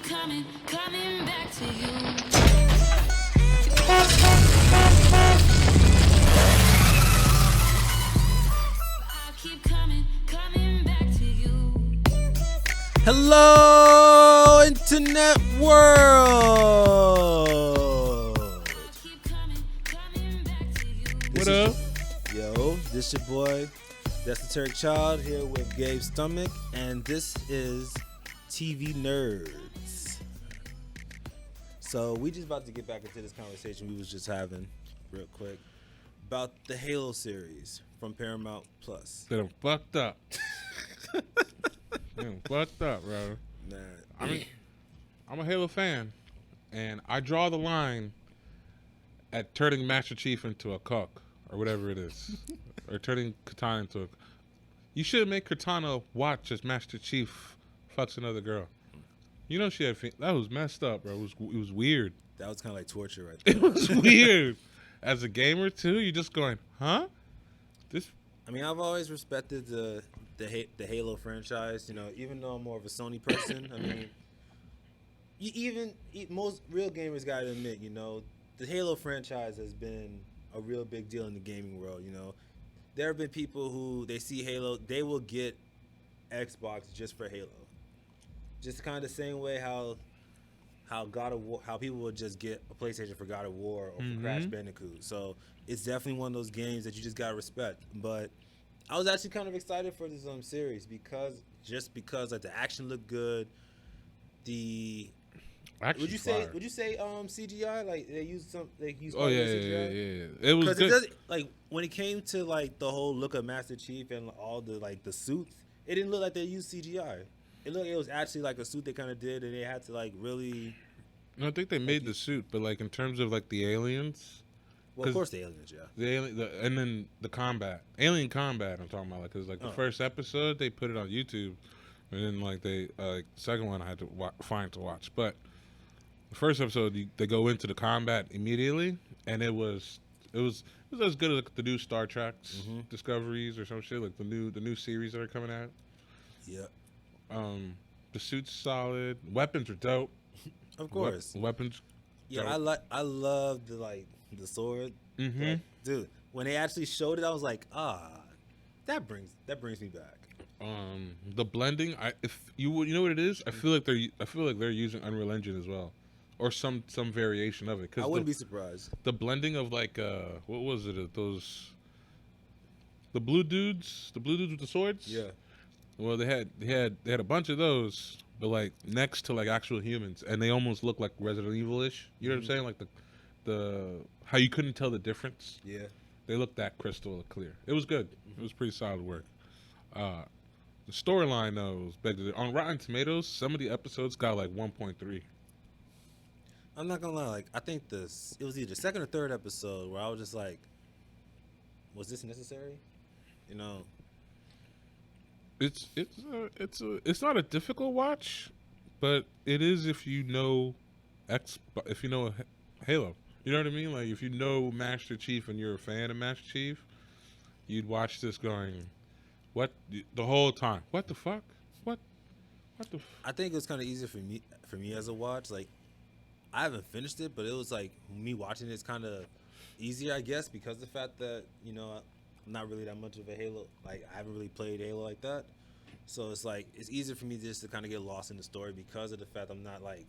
coming back to you. I keep coming back to you. Hello, Internet world. Keep coming back to you. What up? Yo, this your boy, that's the Turk Child, here with Gabe Stomach, and this is TV Nerdz. So we just about to get back into this conversation we was just having, real quick, about the Halo series from Paramount Plus. That I'm fucked up. I'm fucked up, bro. Man, I mean, I'm a Halo fan, and I draw the line at turning Master Chief into a cock, or whatever it is, or turning Cortana into a. You should make Cortana watch as Master Chief fucks another girl. You know she had that was messed up, bro. It was weird. that was kind of like torture right there. It was weird. As a gamer too, you're just going, huh? This. I mean, I've always respected the Halo franchise. You know, even though I'm more of a Sony person, I mean, most real gamers gotta admit, you know, the Halo franchise has been a real big deal in the gaming world. You know, there have been people who they see Halo, they will get Xbox just for Halo, just kind of the same way how God of War, how people would just get a PlayStation for God of War or for Crash Bandicoot. So it's definitely one of those games that you just gotta respect. But I was actually kind of excited for this series because like the action looked good. The would you say CGI, like they used Oh yeah, CGI? yeah. It was Because good. it does, like when it came to like the whole look of Master Chief and all the like the suits, it didn't look like they used CGI. It looked like it was actually like a suit they kind of did, and they had to like really. No, I think they made the suit, but like in terms of like the aliens, Well, of course the aliens, yeah. and then the alien combat. I'm talking about, like, cause like the Oh. first episode they put it on YouTube, and then like they second one I had to find to watch. But the first episode they go into the combat immediately, and it was as good as like, the new Star Trek's Discoveries or some shit, like the new series that are coming out. Yeah, The suit's solid. Weapons are dope. of course. Weapons. Yeah, dope. I love the sword. Like, dude, when they actually showed it, I was like, that brings me back. The blending. You know what it is. I feel like they're using Unreal Engine as well, or some variation of it. I wouldn't be surprised. The blending of like what was it? The blue dudes with the swords. Yeah. Well, they had a bunch of those, but like next to like actual humans, and they almost look like Resident Evil-ish. You know what I'm saying? Like the how you couldn't tell the difference. Yeah. They looked that crystal clear. It was good. It was pretty solid work. The storyline though was better. On Rotten Tomatoes, some of the episodes got like 1.3. I'm not gonna lie, like I think it was either second or third episode where I was just like, was this necessary? You know. It's not a difficult watch, but it is if you know Halo. You know what I mean? Like if you know Master Chief and you're a fan of Master Chief, you'd watch this going, what the whole time? What the fuck? What the? I think it was kind of easier for me as a watch. Like I haven't finished it, but it was like me watching it's kind of easier, I guess, because of the fact that I'm not really that much of a Halo. Like I haven't really played Halo like that, so it's like it's easier for me just to kind of get lost in the story because of the fact I'm not like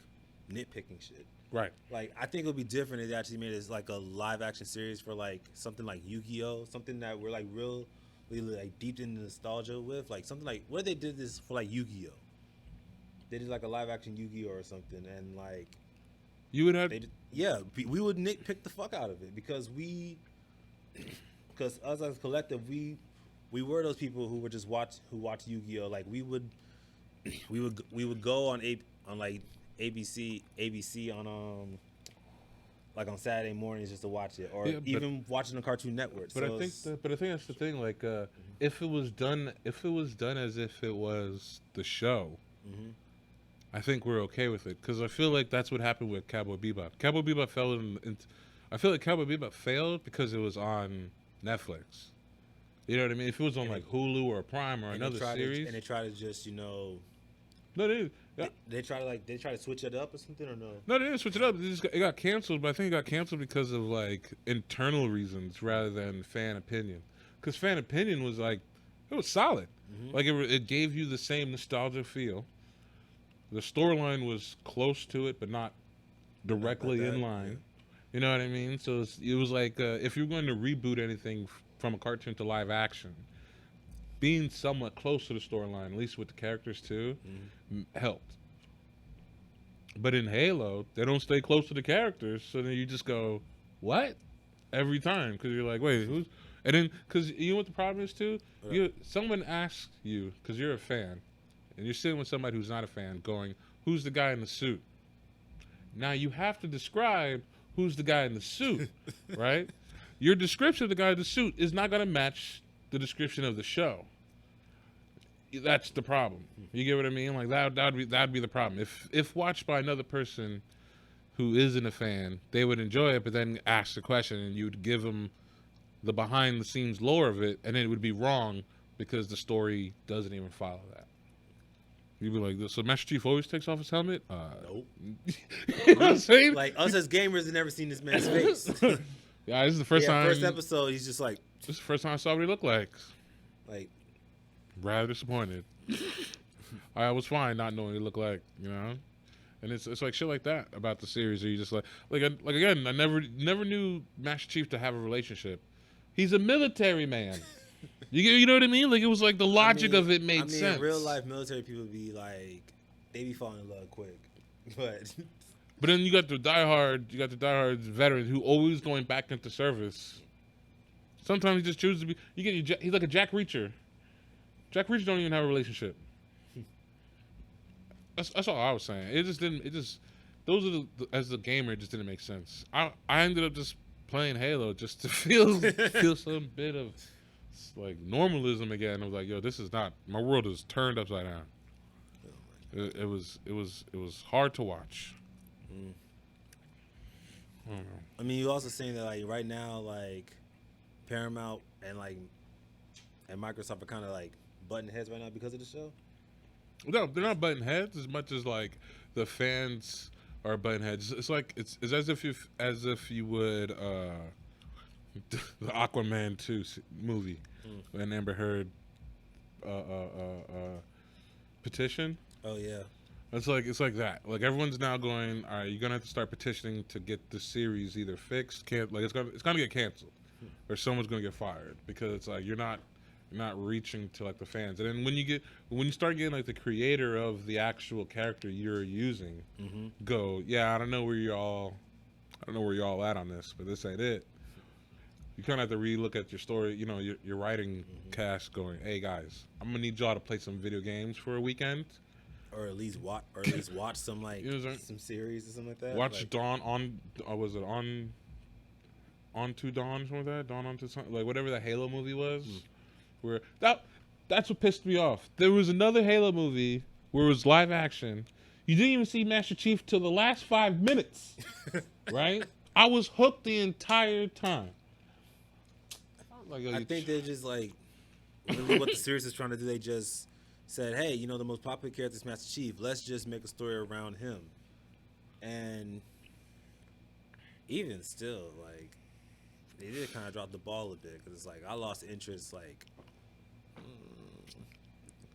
nitpicking shit. Right. Like I think it would be different if they actually made it like a live action series for like something like Yu-Gi-Oh, something that we're like really like deep in nostalgia with, like something like where they did this for like Yu-Gi-Oh. They did like a live action Yu-Gi-Oh or something, and like You would have. we would nitpick the fuck out of it because us as a collective, we were those people who would just watch Yu-Gi-Oh. Like we would go on like ABC on like on Saturday mornings just to watch it, or even watching the Cartoon Network. But I think that's the thing. Like if it was done as if it was the show, I think we're okay with it because I feel like that's what happened with Cowboy Bebop. Cowboy Bebop fell I feel like Cowboy Bebop failed because it was on Netflix. You know what I mean? If it was on like Hulu or Prime or another series, and they try to just No, they yeah. They try to switch it up or something or no? No, they didn't switch it up. It got canceled, but I think it got canceled because of like internal reasons rather than fan opinion. Because fan opinion was like, it was solid. Like it gave you the same nostalgia feel. The storyline was close to it, but not directly in line. Yeah. You know what I mean? So it was like if you're going to reboot anything from a cartoon to live action, being somewhat close to the storyline, at least with the characters too, helped. But in Halo, they don't stay close to the characters, so then you just go, what? Every time, because you're like, wait, who's... And then, because you know what the problem is too? Someone asks you, because you're a fan, and you're sitting with somebody who's not a fan, going, who's the guy in the suit? Now you have to describe who's the guy in the suit, right? Your description of the guy in the suit is not going to match the description of the show. That's the problem. You get what I mean? Like that'd be the problem. If watched by another person who isn't a fan, they would enjoy it, but then ask the question, and you'd give them the behind the scenes lore of it, and it would be wrong because the story doesn't even follow that. You'd be like, so Master Chief always takes off his helmet? Nope. You know what I'm saying? Like us as gamers have never seen this man's face. Yeah, this is the first time. First episode, he's just like. This is the first time I saw what he looked like. Like. Rather disappointed. I was fine not knowing what he looked like, you know? And it's like shit like that about the series where you just like again, I never knew Master Chief to have a relationship. He's a military man. You know what I mean? Like it was like the logic of it made sense. In real life, military people be like, they be falling in love quick, but then you got the diehard veteran who always going back into service. Sometimes he just chooses to be. He's like a Jack Reacher. Jack Reacher don't even have a relationship. That's all I was saying. Those are as a gamer, it just didn't make sense. I ended up just playing Halo just to feel some bit of like normalism again. I was like, yo, this is not, my world is turned upside down. It was hard to watch. I don't know. I mean, you also saying that like right now, like Paramount and Microsoft are kind of like butting heads right now because of the show. No, they're not butting heads as much as like the fans are butting heads. It's like it's as if you would the Aquaman 2 movie and Amber Heard petition. Oh yeah. It's like that. Like everyone's now going, all right, you're gonna have to start petitioning to get the series either fixed, it's gonna get canceled, or someone's gonna get fired because it's like you're not reaching to like the fans. And then when you start getting like the creator of the actual character you're using, go, yeah, I don't know where y'all at on this, but this ain't it. You kind of have to relook at your story, you know, your writing cast, going, hey guys, I'm gonna need y'all to play some video games for a weekend. Or at least watch some like some series or something like that. Watch Dawn on was it on to Dawn or something like that? Dawn onto something, like whatever the Halo movie was. Where that's what pissed me off. There was another Halo movie where it was live action. You didn't even see Master Chief till the last 5 minutes. Right? I was hooked the entire time. I think they're just like really what the series is trying to do. They just said, hey, you know, the most popular character is Master Chief. Let's just make a story around him. And even still, like, they did kind of drop the ball a bit because it's like I lost interest. Like,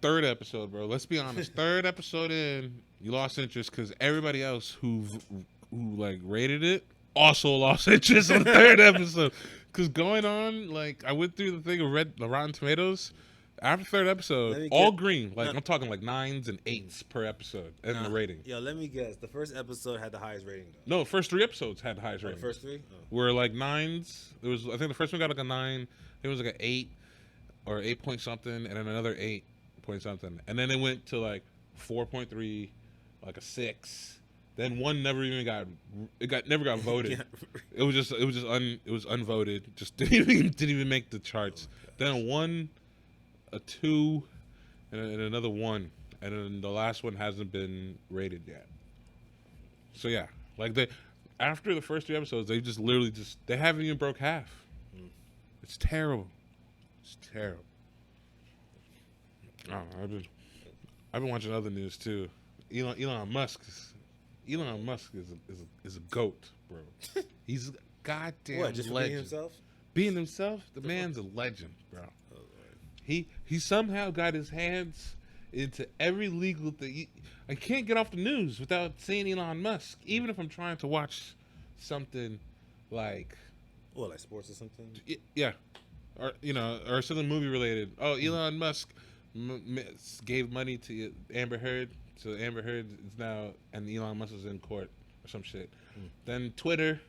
third episode, bro. Let's be honest. Third episode in, you lost interest because everybody else who like rated it also lost interest on the third episode. Because going on, like, I went through the thing of the Rotten Tomatoes. After the third episode, all green. Like, I'm talking like 9s and 8s per episode in the rating. Yo, let me guess. The first episode had the highest rating, though. No, the first 3 episodes had the highest rating. The first 3? Oh. Were like 9s. I think the first one got like a 9. It was like an 8 or 8 point something, and then another 8 point something. And then it went to like 4.3, like a 6. Then one never even never got voted. Yeah. It was unvoted. Just didn't even make the charts. Then one, a 2, and another 1, and then the last one hasn't been rated yet. So yeah, like after the first 3 episodes, they just literally they haven't even broke half. It's terrible. It's terrible. I don't know, I've been watching other news too. Elon Musk is a goat, bro. He's a goddamn What? Just for being legend. himself? Being himself, the man's a legend, bro. Oh, Lord. He somehow got his hands into every legal thing. I can't get off the news without seeing Elon Musk, even if I'm trying to watch something like, What, like sports or something? yeah, or or something movie related. Oh, Elon Musk gave money to Amber Heard, so Amber Heard is now, and Elon Musk is in court or some shit. Then Twitter,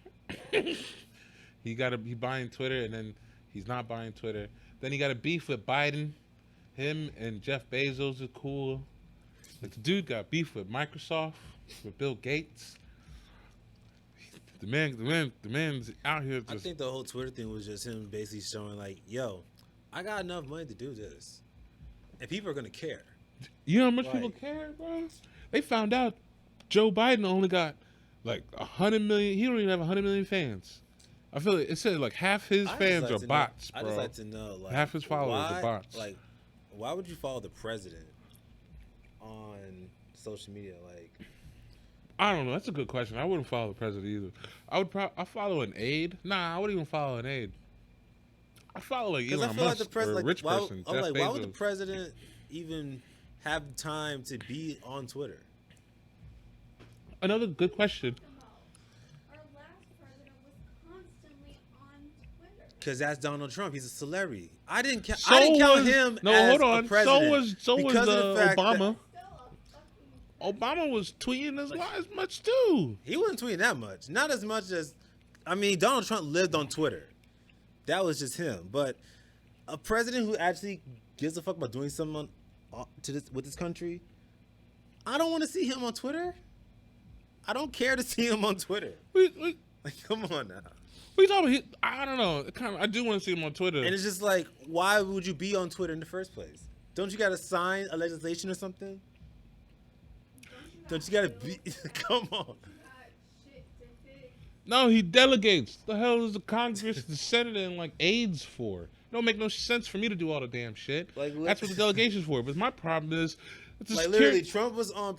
he buying Twitter, and then he's not buying Twitter. Then he got a beef with Biden. Him and Jeff Bezos are cool. Like, the dude got beef with Microsoft, with Bill Gates. The man's out here. I think the whole Twitter thing was just him basically showing like, yo, I got enough money to do this. And people are going to care. You know how much people care, bro? They found out Joe Biden only got like 100 million. He don't even have 100 million fans. I feel like it said like half his fans are bots, bro. I just like to know, like, half his followers are bots. Like, why would you follow the president on social media? Like, I don't know. That's a good question. I wouldn't follow the president either. I follow an aide. Nah, I wouldn't even follow an aide. I follow like Elon Musk or a rich person. I'm like, why would the president even have time to be on Twitter? Another good question. Our last president was constantly on Twitter. Because that's Donald Trump. He's a celebrity. I didn't count him No, as hold on. a president. So was because of the fact Obama. Still a fucking Obama was tweeting as much too. He wasn't tweeting that much. Not as much as, I mean, Donald Trump lived on Twitter. That was just him. But a president who actually gives a fuck about doing something with this country, I don't want to see him on Twitter. I don't care to see him on Twitter. Like, Come on now. what are you talking about? I don't know. I do want to see him on Twitter. And it's just like, why would you be on Twitter in the first place? Don't you got to sign a legislation or something? Don't you got to be? Come on. No, he delegates. The hell is the Congress, the Senate, and like aides for? It don't make no sense for me to do all the damn shit. Like, that's what the delegation's for. But my problem is, it's Like, literally, Trump was on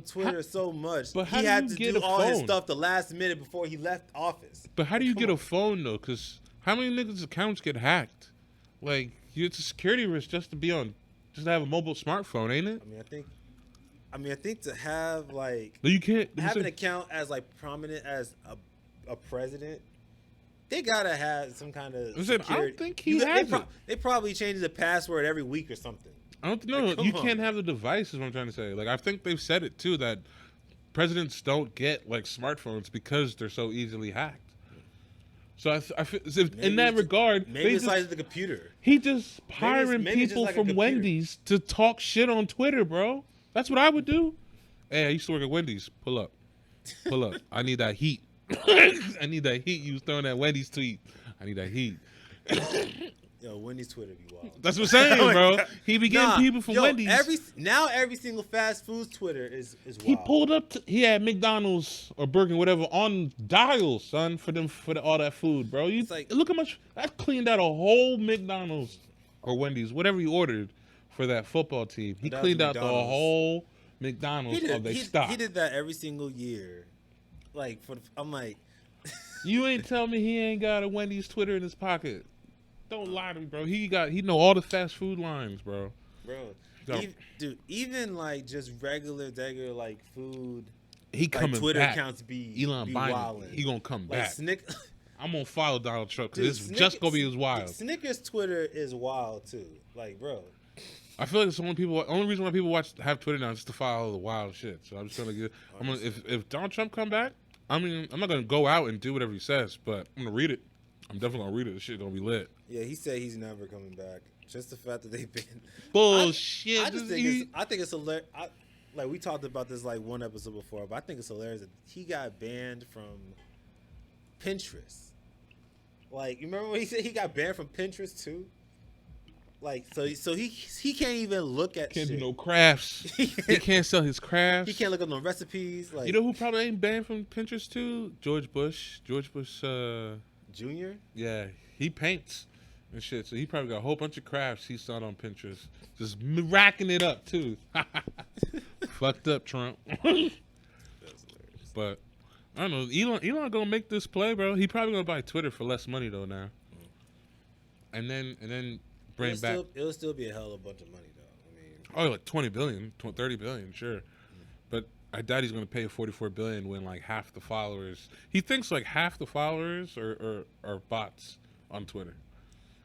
Twitter so much. But how he do had you to get do a all his phone? stuff the last minute before he left office. But how do you Come get on. a phone though? Because how many niggas' accounts get hacked? Like, it's a security risk just to have a mobile smartphone, ain't it? I mean, I think to have like No, you can't have an account as like prominent as a president, they gotta have some kind of Listen, security. I don't think he has it. They probably change the password every week or something. I don't know. Like, come You on. can't have the device. Is what I'm trying to say. Like, I think they've said it too that presidents don't get like smartphones because they're so easily hacked. So I feel as if in that regard, Maybe it's like the computer. he just hiring maybe it's just people like a from computer. Wendy's to talk shit on Twitter, bro. That's what I would do. Hey, I used to work at Wendy's. Pull up. I need that heat. I need that heat. You was throwing that Wendy's tweet. I need that heat. Yo, Wendy's Twitter be wild. That's what I'm saying, bro. He be getting people from Wendy's. Every single fast food Twitter is wild. He pulled up. He had McDonald's or Burger King, whatever, on dial, son, for all that food, bro. It's like- Look how much that cleaned out a whole McDonald's or Wendy's, whatever you ordered for that football team. He That was cleaned out the McDonald's. whole McDonald's of their stock. He did that every single year. Like I'm like, You ain't tell me he ain't got a Wendy's Twitter in his pocket. Don't lie to me, bro. He know all the fast food lines, bro. bro, even like just regular like food. He Like coming Twitter back. accounts be Elon Biden. wildin'. He gonna come Like back. I'm gonna follow Donald Trump because Dude, it's just gonna be as wild. Snickers Twitter is wild too. Like, bro, I feel like it's only reason why people have Twitter now is just to follow the wild shit. So I'm just gonna get. If Donald Trump come back, I mean, I'm not gonna go out and do whatever he says, but I'm gonna read it. I'm definitely gonna read it. This shit gonna be lit. yeah, he said he's never coming back. Just the fact that they've been Bullshit. I think it's hilarious. Like we talked about this like one episode before, but I think it's hilarious that he got banned from Pinterest. Like, you remember when he said he got banned from Pinterest too? Like, so he can't even look at Can't shit. do no crafts. He can't sell his crafts. He can't look up no recipes. Like, You know who probably ain't banned from Pinterest too? George Bush. Junior. Junior. Yeah, he paints. and shit. So he probably got a whole bunch of crafts he saw on Pinterest, just racking it up too. Fucked up, Trump. But I don't know. Elon gonna make this play, bro. He probably gonna buy Twitter for less money though now. And then bring back. It'll still be a hell of a bunch of money though. I mean, Oh, like 20 billion, 30 billion, sure. But I doubt he's going to pay 44 billion when like half the followers. He thinks like half the followers are bots on Twitter.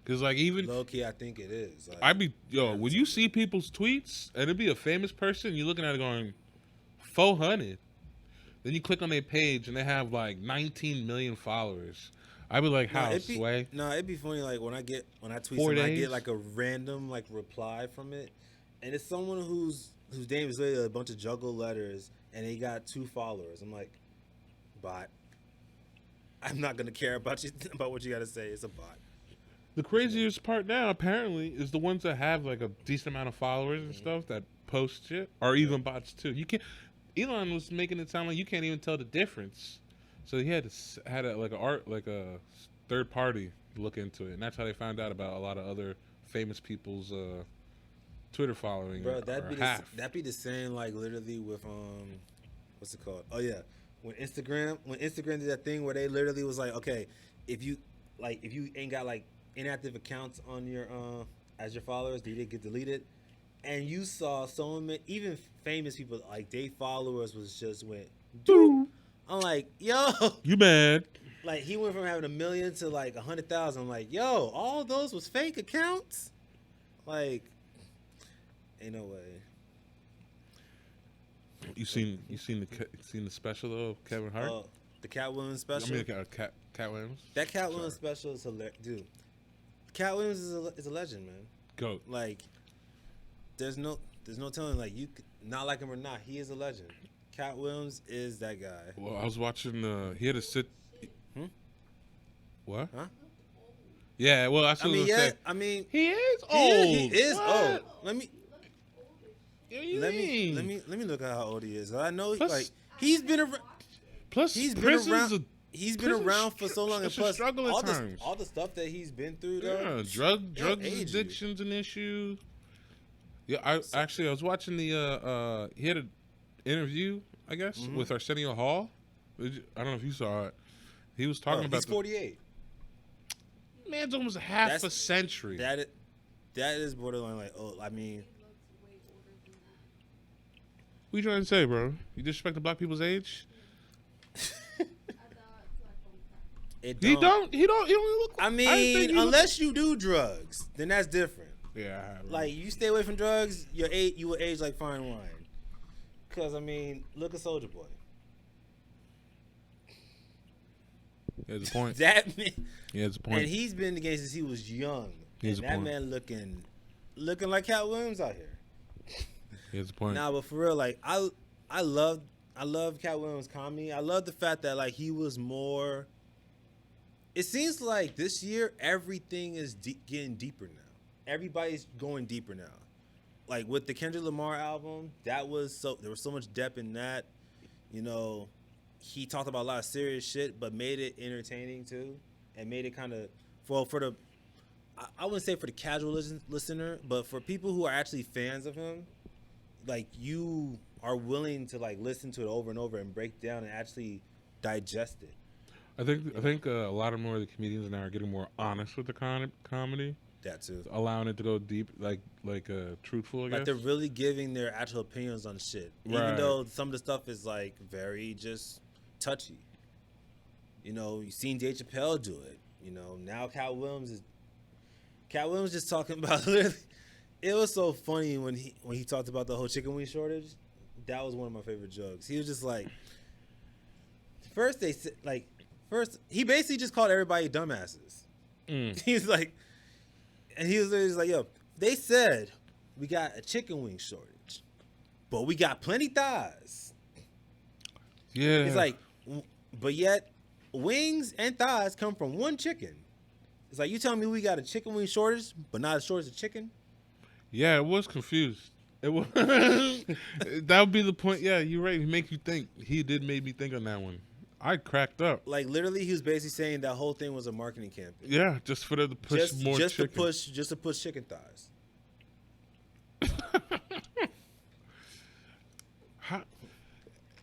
Because like even low key, I think it is. Like, when you see people's tweets and it'd be a famous person, you're looking at it going 400. Then you click on their page and they have like 19 million followers. I'd be like, how, Sway? No, it'd be funny like when I tweet 4 something, I days? get like a random like reply from it. And it's someone whose name is literally a bunch of juggled letters, and they got 2 followers. I'm like, bot. I'm not gonna care about what you gotta say. It's a bot. The craziest part now, apparently, is the ones that have like a decent amount of followers and stuff that post shit, or even bots too. You can't. Elon was making it sound like you can't even tell the difference. So he had a third party look into it, and that's how they found out about a lot of other famous people's Twitter following. Bro, that'd be the same like literally with what's it called? Oh yeah, when Instagram did that thing where they literally was like, okay, if you ain't got like inactive accounts on your as your followers, they did get deleted, and you saw so many even famous people like they followers was just went doo. I'm like, yo, you mad? Like he went from having 1 million to like 100,000. I'm like, yo, all those was fake accounts. Like, ain't no way. You seen the special though of Kevin Hart? The Katt Williams special. I mean, Katt Williams. That Katt Williams special is hilarious, dude. Katt Williams is a legend, man. Goat. Like, there's no telling like you could not like him or not. He is a legend. Katt Williams is that guy. Well, I was watching. He had to sit. What? Huh? Yeah. Well, that's what I was gonna say. I mean, he is old. He is What? old. Let me look at how old he is. I know like he's been around. Plus, He's been prison's around. He's been around for so long, and it's a plus struggle at times. all the stuff that he's been through, though. Yeah, drug age you. addiction's an issue. Yeah, I was watching the he had an interview, I guess, with Arsenio Hall. I don't know if you saw it. He was talking about he's 48. Man's almost half a century. That is borderline like I mean, what you trying to say, bro? You disrespect the black people's age? He don't look. I mean, unless you do drugs, then that's different. Yeah. Like you stay away from drugs, you will age like fine wine. Cause I mean, look at Soulja Boy. He has a point. He has a point. And he's been in the game since he was young. He has and a that point. man looking like Katt Williams out here. He has a point. Nah, but for real, like I love Katt Williams' comedy. I love the fact that like he was more. It seems like this year everything is getting deeper now. Everybody's going deeper now. Like with the Kendrick Lamar album, there was so much depth in that. You know, he talked about a lot of serious shit, but made it entertaining too, and made it kind of for the. I wouldn't say for the casual listener, but for people who are actually fans of him, like you are willing to like listen to it over and over and break down and actually digest it. I think a lot of more of the comedians now are getting more honest with the comedy. That too. Allowing it to go deep, like truthful, I guess. Like they're really giving their actual opinions on shit. Right. Even though some of the stuff is like very just touchy. You know, you've seen Dave Chappelle do it. You know, now Katt Williams just talking about literally. It was so funny when he talked about the whole chicken wing shortage. That was one of my favorite jokes. He was just like, first he basically just called everybody dumbasses. He's like, and he was like, yo, they said we got a chicken wing shortage, but we got plenty thighs. Yeah. He's like, but yet wings and thighs come from one chicken. It's like, you telling me we got a chicken wing shortage, but not a shortage of chicken? Yeah, it was confused. It was. That would be the point. Yeah, you're right. He make you think. He did make me think on that one. I cracked up. Like literally, he was basically saying that whole thing was a marketing campaign. Yeah, just for them to push more chicken. Just to push chicken thighs.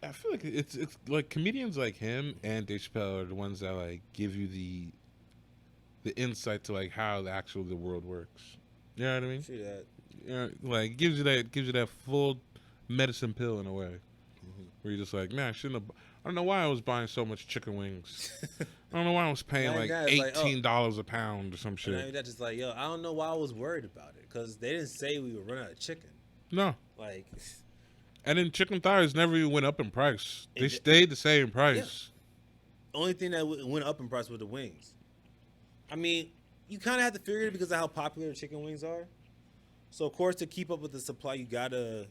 I feel like it's like comedians like him and Dave Chappelle are the ones that like give you the insight to like how the world works. You know what I mean? See that. Yeah, like gives you that full medicine pill in a way, where you're just like, man, I don't know why I was buying so much chicken wings. I don't know why I was paying like $18 a pound or some shit. And that's just like, yo, I don't know why I was worried about it because they didn't say we were running out of chicken. No. Like, and then chicken thighs never even went up in price. They stayed the same price. Yeah. Only thing that went up in price were the wings. I mean, you kind of have to figure it because of how popular chicken wings are. So of course, to keep up with the supply, you gotta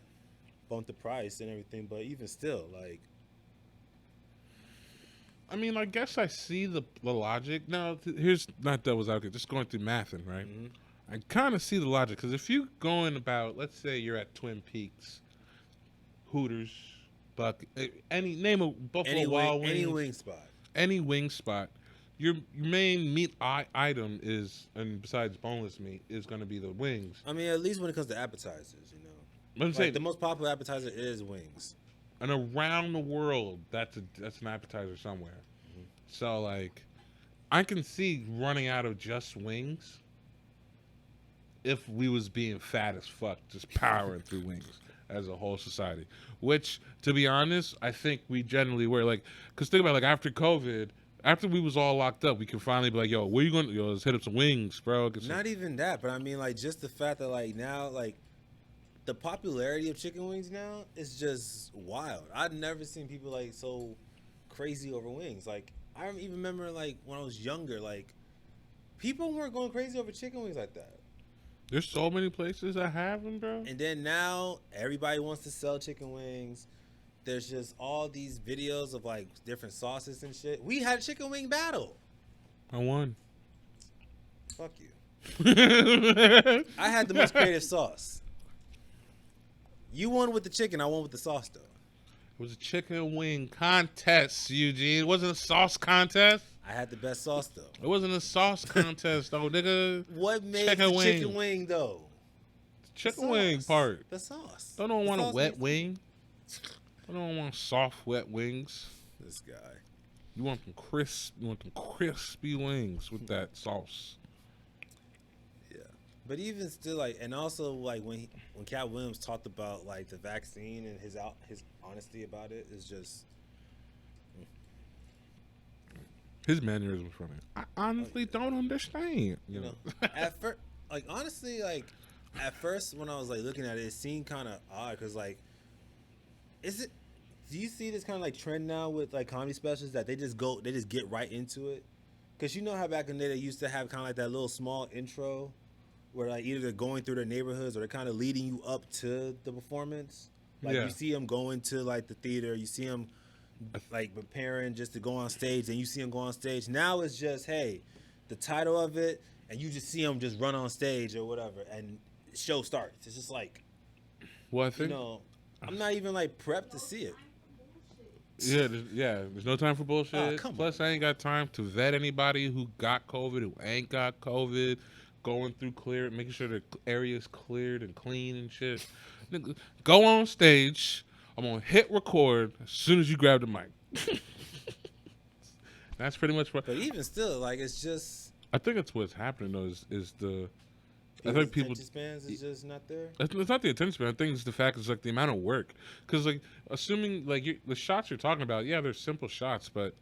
bump the price and everything. But even still, like, I mean, I guess I see the logic. Now, here's not devil's advocate, just going through mathing, right? Mm-hmm. I kind of see the logic because if you going about, let's say you're at Twin Peaks, Hooters, name a Buffalo Wild Wings, any wing spot. Your main meat item is, and besides boneless meat, is going to be the wings. I mean, at least when it comes to appetizers, you know. I'm saying the most popular appetizer is wings. And around the world, that's an appetizer somewhere. Mm-hmm. So like, I can see running out of just wings if we was being fat as fuck, just powering through wings as a whole society. Which, to be honest, I think we generally were. Like, because think about it, like after COVID. After we was all locked up, we can finally be like, yo, where you going? Yo, let's hit up some wings, bro. Not even that, but I mean, like, just the fact that, like, now, like, the popularity of chicken wings now is just wild. I've never seen people, like, so crazy over wings. Like, I don't even remember, like, when I was younger, like, people weren't going crazy over chicken wings like that. There's so many places that have them, bro. And then now, everybody wants to sell chicken wings. There's just all these videos of like different sauces and shit. We had a chicken wing battle. I won. Fuck you. I had the most creative sauce. You won with the chicken. I won with the sauce though. It was a chicken wing contest, Eugene. It wasn't a sauce contest. I had the best sauce though. It wasn't a sauce contest though, nigga. What made the chicken wing though? The chicken wing part. The sauce. Don't want a wet wing. I don't want soft, wet wings. This guy. You want them crispy wings with that sauce. Yeah, but even still, like, and also like when Katt Williams talked about like the vaccine and his honesty about it is just. His mannerisms from it. I honestly don't understand. You know, at first, like honestly, like at first when I was like looking at it, it seemed kind of odd because like. Do you see this kind of like trend now with like comedy specials that they just get right into it? Because you know how back in the day they used to have kind of like that little small intro where like either they're going through their neighborhoods or they're kind of leading you up to the performance. Like you see them going to like the theater, you see them like preparing just to go on stage, and you see them go on stage. Now it's just, hey, the title of it, and you just see them just run on stage or whatever, and the show starts. It's just like, well, I think, you know, I'm not even like prepped to see it. There's no time for bullshit. Plus, I ain't got time to vet anybody who got COVID, who ain't got COVID, going through making sure the area's cleared and clean and shit. Nigga, go on stage. I'm gonna hit record as soon as you grab the mic. That's pretty much what. But even still, like, it's just. I think that's what's happening though. Is the. I think people attention spans is just not there. It's not the attention span. I think it's the fact it's like the amount of work. Because like assuming like the shots you're talking about, yeah, they're simple shots, but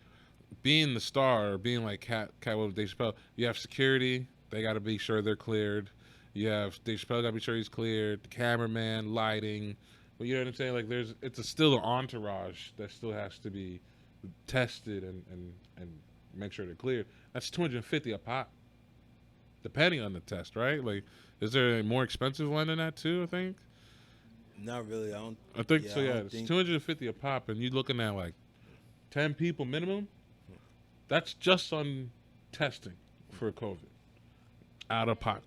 being the star or being like Katt Williams, Dave Chappelle, you have security. They got to be sure they're cleared. You have Dave Chappelle got to be sure he's cleared. The cameraman, lighting. But you know what I'm saying? Like it's still an entourage that still has to be tested and make sure they're cleared. That's $250 a pop. Depending on the test, right? Like, is there a more expensive one than that too? I think. Not really. I think so. Yeah, it's $250 a pop, and you're looking at like 10 people minimum. That's just on testing for COVID. Out of pocket.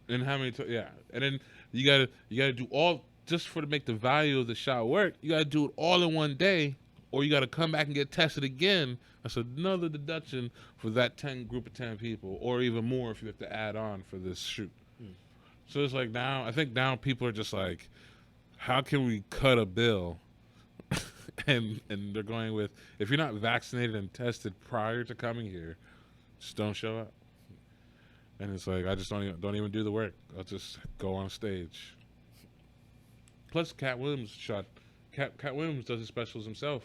And how many? Yeah, and then you gotta do all just to make the value of the shot work. You gotta do it all in one day, or you got to come back and get tested again. That's another deduction for that group of 10 people, or even more if you have to add on for this shoot. So it's like now, I think now people are just like, how can we cut a bill? and they're going with, if you're not vaccinated and tested prior to coming here, just don't show up. And it's like, I just don't even do the work. I'll just go on stage. Plus, Katt Williams does his specials himself.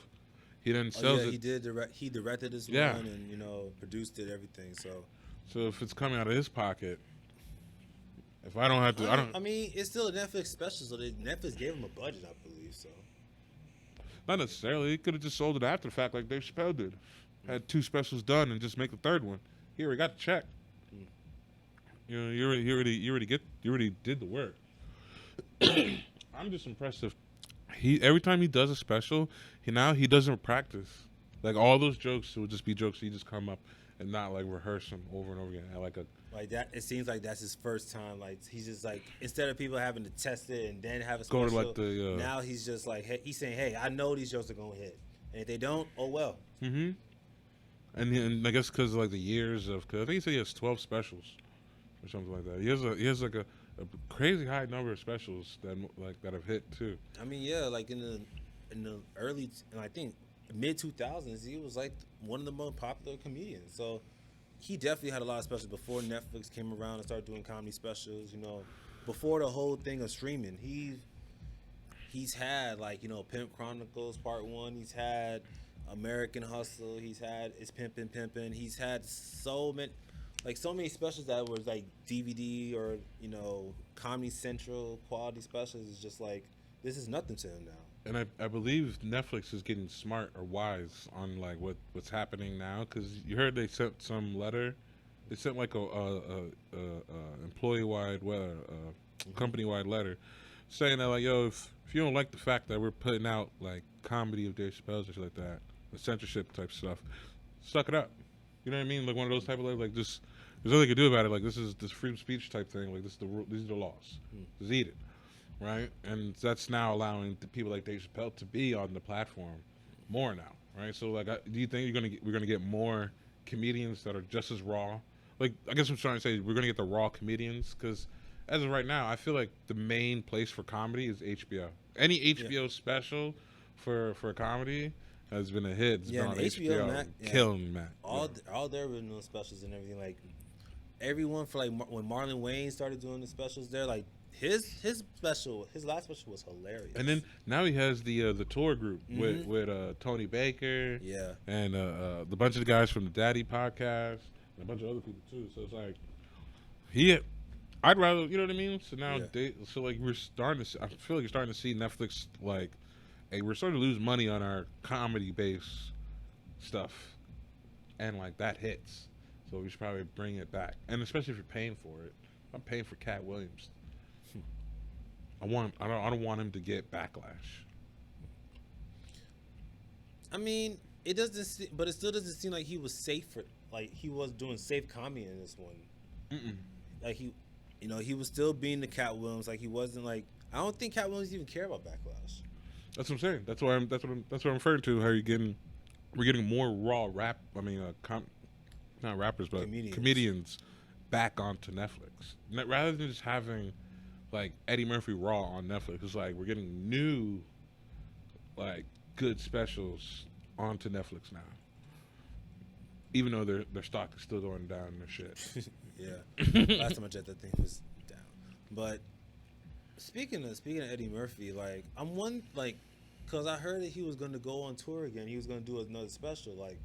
He then sells it. He directed this Yeah. one and produced it, everything. So if it's coming out of his pocket, if I don't have to, I mean, it's still a Netflix special, so Netflix gave him a budget, I believe. So not necessarily. He could have just sold it after the fact, like Dave Chappelle did. Had 2 specials done and just make the 3rd one. He already got the check. You already did the work. I'm just impressed if every time he does a special, he doesn't practice. Like all those jokes will just be jokes he just come up and not like rehearse them over and over again. Like that, it seems like that's his first time. Like he's just like, instead of people having to test it and then have a Go special, to like now he's just like, hey, he's saying, hey, I know these jokes are gonna hit, and if they don't, oh well. Mm-hmm. And I guess because of like the years of, cause I think he said he has 12 specials or something like that. He has like a crazy high number of specials that have hit too. I mean, yeah, like in the early, I think mid 2000s, he was like one of the most popular comedians. So he definitely had a lot of specials before Netflix came around and started doing comedy specials. Before the whole thing of streaming, he's had like Pimp Chronicles Part 1. He's had American Hustle. He's had It's Pimpin'. He's had so many specials that were like DVD or Comedy Central quality specials. Is just like, this is nothing to him now. And I believe Netflix is getting smart or wise on like what's happening now, because you heard they sent some letter. They sent like a employee-wide, company-wide letter saying that like, yo, if you don't like the fact that we're putting out like comedy of Dave Chappelle's or shit like that, the censorship type stuff, suck it up. You know what I mean? Like one of those type of letters, like just there's nothing you can do about it. Like this is this freedom of speech type thing. Like these are the laws. Just eat it. Right, and that's now allowing the people like Dave Chappelle to be on the platform more now, right? So, like, do you think we're gonna get more comedians that are just as raw? Like, I guess I'm trying to say we're gonna get the raw comedians, because as of right now, I feel like the main place for comedy is HBO. Any HBO special for comedy has been a hit. It's been on HBO, Max, killing Matt. All their original specials and everything. Like everyone for like when Marlon Wayne started doing the specials, they're like. His last special was hilarious. And then now he has the tour group with Tony Baker, and the bunch of the guys from the Daddy podcast, and a bunch of other people too. So it's like I'd rather, you know what I mean. So now we're starting to. I feel like you're starting to see Netflix like, hey, we're starting to lose money on our comedy based stuff, and like that hits. So we should probably bring it back, and especially if you're paying for it. I'm paying for Katt Williams. I don't want him to get backlash. I mean, it still doesn't seem like he was safe he was doing safe comedy in this one. Like he was still being the Katt Williams. Like he wasn't like, I don't think Katt Williams even care about backlash. That's what I'm saying. That's what I'm referring to. How we're getting more raw rap. I mean, not rappers, but comedians back onto Netflix, rather than just having like Eddie Murphy Raw on Netflix. It's like we're getting new, like good specials onto Netflix now, even though their stock is still going down and their shit. Yeah, last time I checked, that thing was down. But speaking of Eddie Murphy, like because I heard that he was going to go on tour again. He was going to do another special. Like,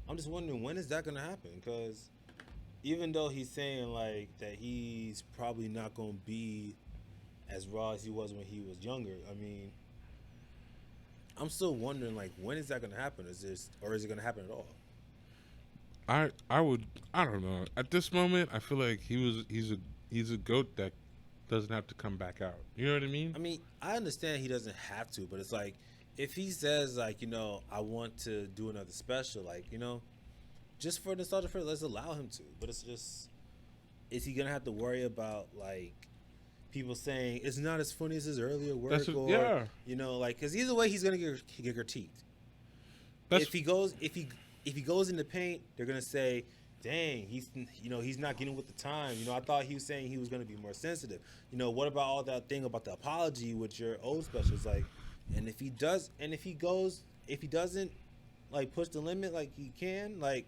I'm just wondering, when is that going to happen? Because even though he's saying like that he's probably not going to be as raw as he was when he was younger, I mean, I'm still wondering, like, when is that going to happen? Is it going to happen at all? I don't know. At this moment, I feel like he's a goat that doesn't have to come back out. You know what I mean? I mean, I understand he doesn't have to, but it's like, if he says like, I want to do another special, like, just for nostalgia, let's allow him to. But it's just, is he gonna have to worry about like people saying it's not as funny as his earlier work, because either way he's gonna get critiqued. if he goes in the paint, they're gonna say, "Dang, he's not getting with the time." I thought he was saying he was gonna be more sensitive. What about all that thing about the apology with your old specials? Like, and if he doesn't like push the limit like he can, like,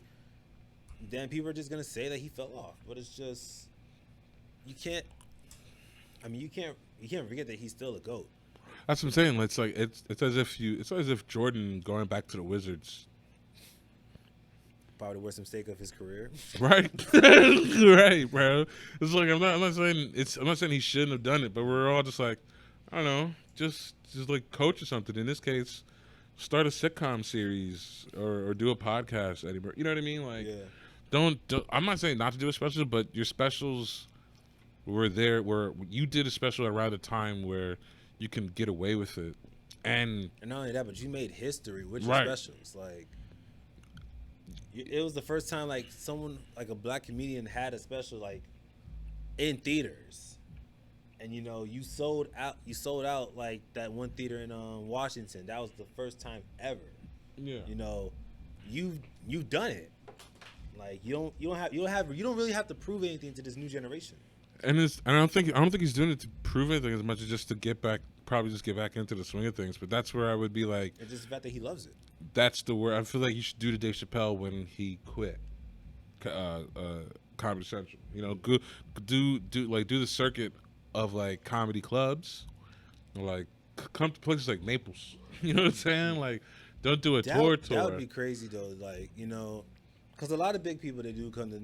then people are just gonna say that he fell off. But it's just you can't forget that he's still a GOAT. That's what I'm saying. It's like it's as if Jordan going back to the Wizards. Probably the worst mistake of his career. Right, right, bro. It's like I'm not saying he shouldn't have done it, but we're all just like, I don't know, just like coach or something. In this case, start a sitcom series or do a podcast, Eddie. You know what I mean? Like, Yeah. don't. I'm not saying not to do a special, but your specials were there. Where you did a special around the time where you can get away with it, and not only that, but you made history with your Right. specials. Like, it was the first time like someone like a black comedian had a special like in theaters, and you sold out like that one theater in Washington. That was the first time ever. yeah, You've done it. Like you don't really have to prove anything to this new generation. and I don't think he's doing it to prove anything as much as just to get back into the swing of things. But that's where I would be like, It's just the fact that he loves it. that's the word. I feel like you should do to Dave Chappelle when he quit Comedy Central. Go do the circuit of like comedy clubs, like come to places like Naples. You know what I'm saying? Like, don't do a tour. That would be crazy though. Like because a lot of big people they do go to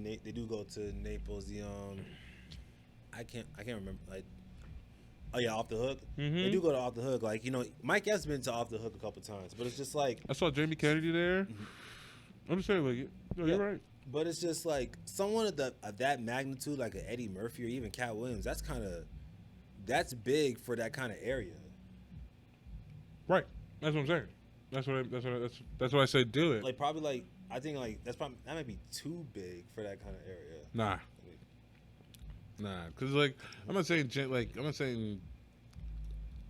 Naples. I can't remember like. Oh yeah, Off the Hook. Mm-hmm. They do go to Off the Hook. Like Mike has been to Off the Hook a couple times, but it's just like I saw Jamie Kennedy there. I'm just saying, like, no, you're right. But it's just like someone of that magnitude, like an Eddie Murphy or even Katt Williams. That's big for that kind of area. Right. That's what I'm saying. That's what I said. Do it. Like probably like I think like that might be too big for that kind of area. Nah, because like I'm not saying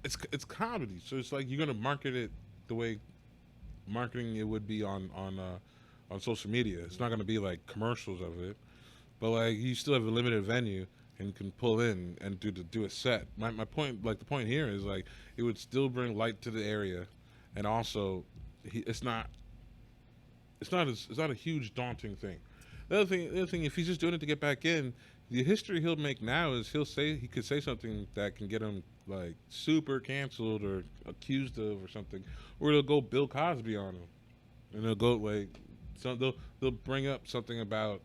it's comedy, so it's like you're gonna market it the way marketing it would be on social media. It's not gonna be like commercials of it, but like you still have a limited venue and you can pull in and do a set. My point, like the point here is like it would still bring light to the area, and also it's not a huge daunting thing. The other thing, if he's just doing it to get back in, the history he'll make now is he could say something that can get him like super canceled or accused of or something, or they'll go Bill Cosby on him, and they'll go like, so they'll bring up something about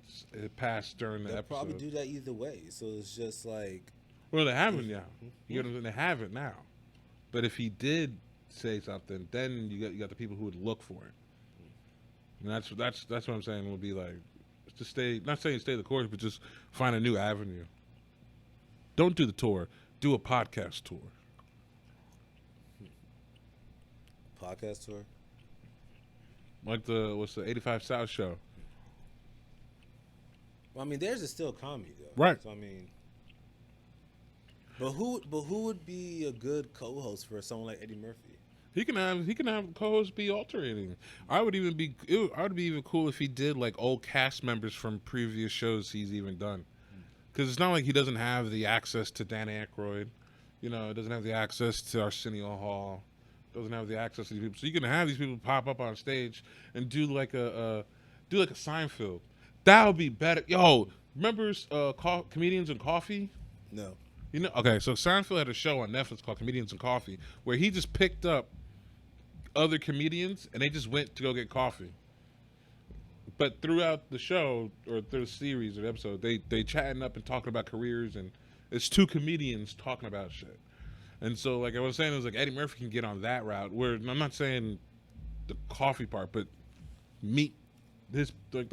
past during the They'll episode. probably do that either way. So it's just like Well, they haven't now. You know what I'm saying? They have it now. But if he did say something, then you got the people who would look for it, and that's what I'm saying. Would be like. To stay, not saying stay the course, but just find a new avenue. Don't do the tour. Do a podcast tour. podcast tour. Like the 85 South show. Well, I mean, theirs is still comedy though. Right. So I mean, but who would be a good co-host for someone like Eddie Murphy? He can have co-hosts be alternating. I would be even cool if he did like old cast members from previous shows he's even done. Because it's not like he doesn't have the access to Dan Aykroyd, doesn't have the access to Arsenio Hall, doesn't have the access to these people. So you can have these people pop up on stage and do like a Seinfeld. That would be better. Yo, remember Comedians and Coffee? No. Okay, so Seinfeld had a show on Netflix called Comedians and Coffee where he just picked up other comedians and they just went to go get coffee. But throughout the show or through the series or the episode, they chatting up and talking about careers, and it's two comedians talking about shit. And so, like I was saying, it was like Eddie Murphy can get on that route. Where I'm not saying the coffee part, but meet the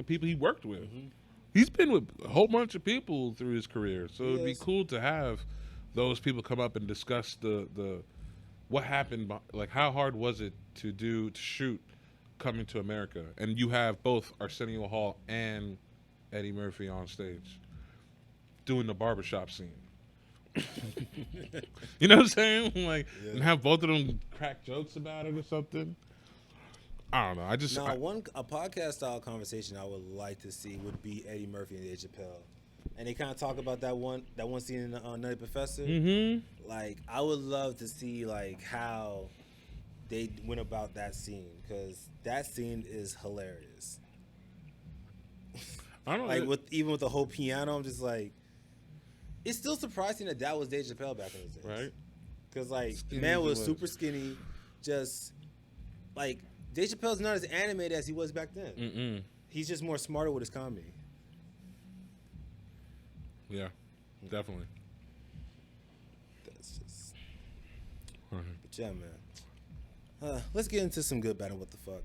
people he worked with. Mm-hmm. He's been with a whole bunch of people through his career, so it'd be cool to have those people come up and discuss the what happened, like how hard was it to shoot Coming to America, and you have both Arsenio Hall and Eddie Murphy on stage doing the barbershop scene. You know what I'm saying? Like, and have both of them crack jokes about it or something. I don't know. I just Now, I- a podcast style conversation I would like to see would be Eddie Murphy and Dave Chappelle, and they kind of talk about that one scene in Nutty Professor. Like, I would love to see like how they went about that scene, because that scene is hilarious. I don't Like, know. even with the whole piano, I'm just like, it's still surprising that was Dave Chappelle back in the days, Right? Because like, Skinny man as he was was. super skinny, just like Dave Chappelle's not as animated as he was back then. Mm-mm. He's just more smarter with his comedy. Yeah, definitely. That's just. Right. But yeah, man. Let's get into some good, bad, and what the fuck.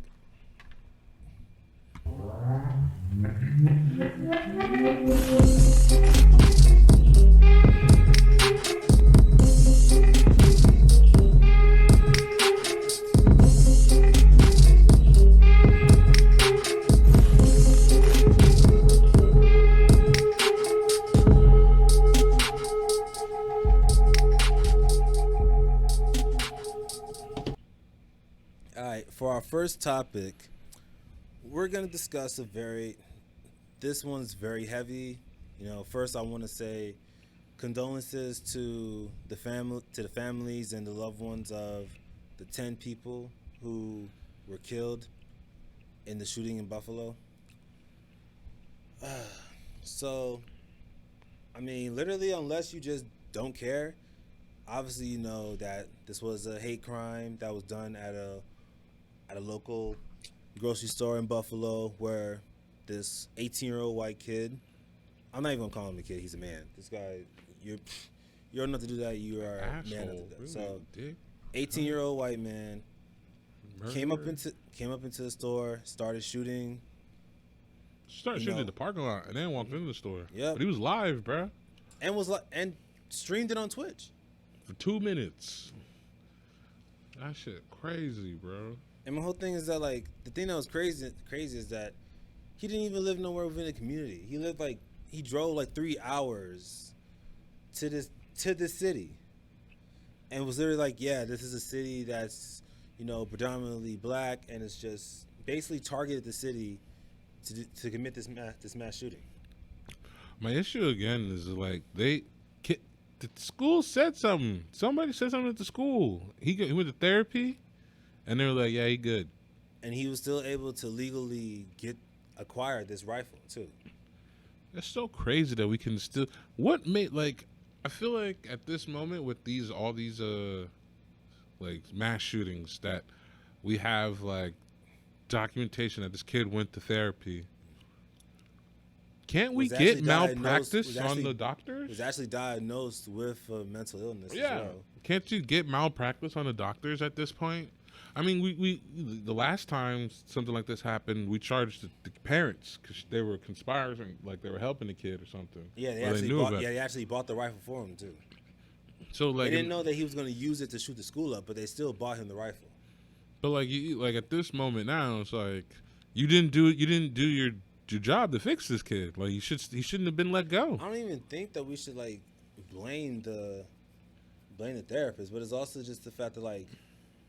All right, for our first topic, we're gonna discuss this one's very heavy. You know, first I want to say condolences to the families and the loved ones of the 10 people who were killed in the shooting in Buffalo. So, I mean, literally, unless you just don't care, obviously you know that this was a hate crime that was done at a local grocery store in Buffalo, where this 18-year-old white kid, I'm not even gonna call him a kid, he's a man. This guy, you're old enough to do that, you are a man enough to Asshole. do that. Really, So, dick. 18-year-old white man came up Murderer. into the store, started shooting. Started you shooting know. in the parking lot and then walked into the store. Yep. But he was live, bruh, and streamed it on Twitch. for 2 minutes. That shit crazy, bro. And my whole thing is that, like, the thing that was crazy is that he didn't even live nowhere within the community. He drove like 3 hours to this city, and was literally like, yeah, this is a city that's, you know, predominantly black, and it's just basically targeted the city to commit this mass shooting. My issue again is like the school said something. Somebody said something at the school. He went to therapy, and they were like, "Yeah, he good." And he was still able to legally acquire this rifle too. That's so crazy that we can still. What made like? I feel like at this moment with all these like mass shootings that we have like documentation that this kid went to therapy. Can't we Was get actually malpractice was on actually- the doctors? Was actually diagnosed with a mental illness as Yeah. well. Can't you get malpractice on the doctors at this point? I mean, we the last time something like this happened, we charged the parents because they were conspiring, like they were helping the kid or something. Yeah, Or they actually bought the rifle for him too. So like, They didn't know that he was going to use it to shoot the school up, but they still bought him the rifle. but like like at this moment now, it's like you didn't do your job to fix this kid. Like he shouldn't have been let go. I don't even think that we should like blame the therapist, but it's also just the fact that like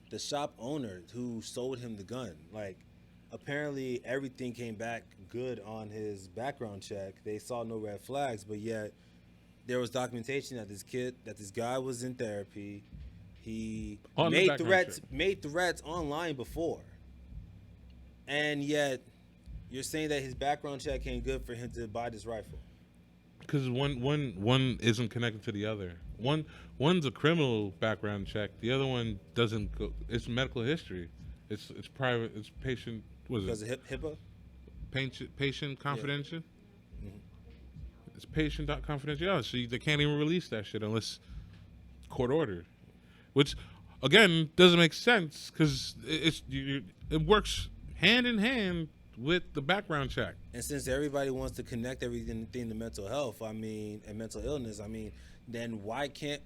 the shop owner who sold him the gun, like apparently everything came back good on his background check. They saw no red flags, but yet there was documentation that this guy was in therapy. He On the background check. made threats online before, and yet you're saying that his background check ain't good for him to buy this rifle. Because one isn't connected to the other. One's a criminal background check. The other one doesn't go. It's medical history. It's private. It's patient. What Because is of it? HIPAA. Patient confidential. Mhm. It's patient confidentiality. So they can't even release that shit unless court ordered. Which, again, doesn't make sense because it works hand in hand with the background check. And since everybody wants to connect everything to mental health, I mean, and mental illness, I mean, then why can't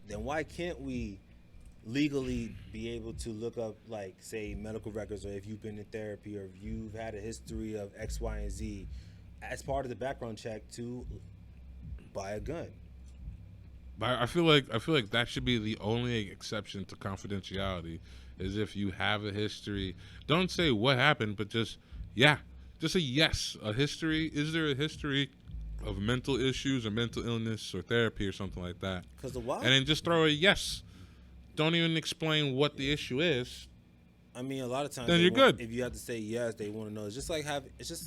we legally be able to look up, like, say, medical records, or if you've been in therapy, or if you've had a history of X, Y, and Z as part of the background check to buy a gun? But I feel like that should be the only exception to confidentiality, is if you have a history. Don't say what happened, but just say yes. A history. Is there a history of mental issues or mental illness or therapy or something like that? Because the wild, And then just throw a yes. Don't even explain what the issue is. I mean, a lot of times Then they you're want- good. If you have to say yes, they want to know. It's just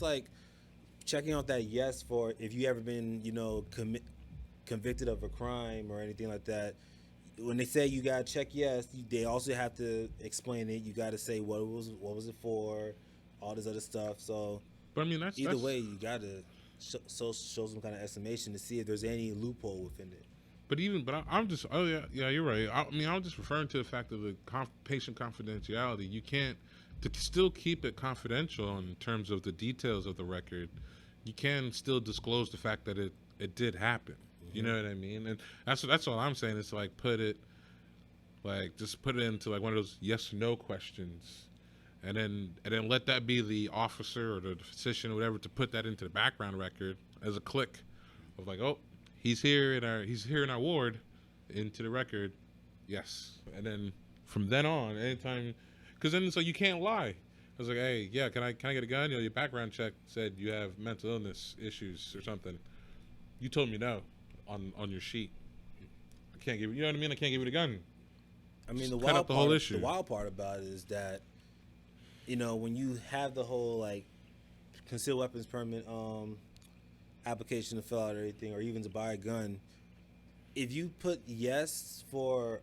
like checking out that yes for if you ever been, convicted of a crime or anything like that. When they say you gotta check yes, they also have to explain it. You gotta say what was it for, all this other stuff. So But I mean, that's either way, you gotta show some kind of estimation to see if there's any loophole within it. I'm just. Oh yeah, you're right. I mean, I'm just referring to the fact of the patient confidentiality. You can't to still keep it confidential in terms of the details of the record. You can still disclose the fact that it did happen. You know what I mean? And that's all I'm saying. Is like just put it into like one of those yes or no questions, and then let that be the officer or the physician or whatever to put that into the background record as a click of like, oh, he's here in our ward, into the record, yes. And then from then on, anytime, because then it's like you can't lie. I was like, hey, yeah, can I get a gun? Your background check said you have mental illness issues or something. You told me no on your sheet. I can't give you. You know what I mean? I can't give you the gun. I mean, Just cut out the whole issue. The wild part about it is that, when you have the whole like concealed weapons permit application to fill out everything, or even to buy a gun, if you put yes for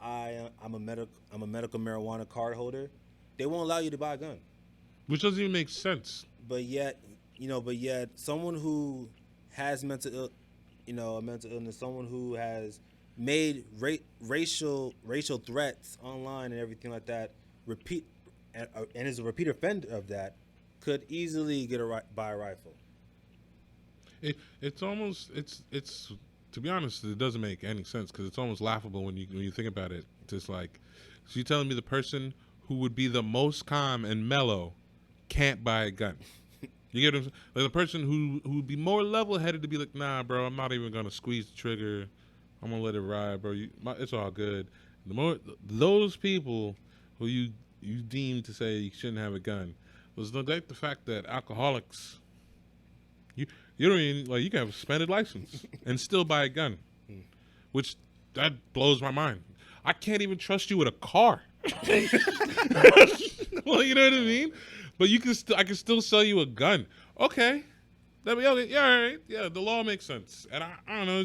I'm a medical marijuana card holder, they won't allow you to buy a gun. Which doesn't even make sense. But yet someone who has a mental illness, someone who has made racial threats online and everything like that, and is a repeat offender of that, could easily buy a rifle. It's to be honest, it doesn't make any sense because it's almost laughable when you think about it. Just like, so you're telling me the person who would be the most calm and mellow can't buy a gun. You get what I'm saying? Like the person who would be more level-headed to be like, nah, bro, I'm not even gonna squeeze the trigger. I'm gonna let it ride, bro. It's all good. Those people who you deem to say you shouldn't have a gun, was neglect the fact that alcoholics, you don't even you can have a suspended license and still buy a gun, which that blows my mind. I can't even trust you with a car. Well, you know what I mean? But I can still sell you a gun. Okay. Okay. Yeah, all right. Yeah, the law makes sense. And I don't know,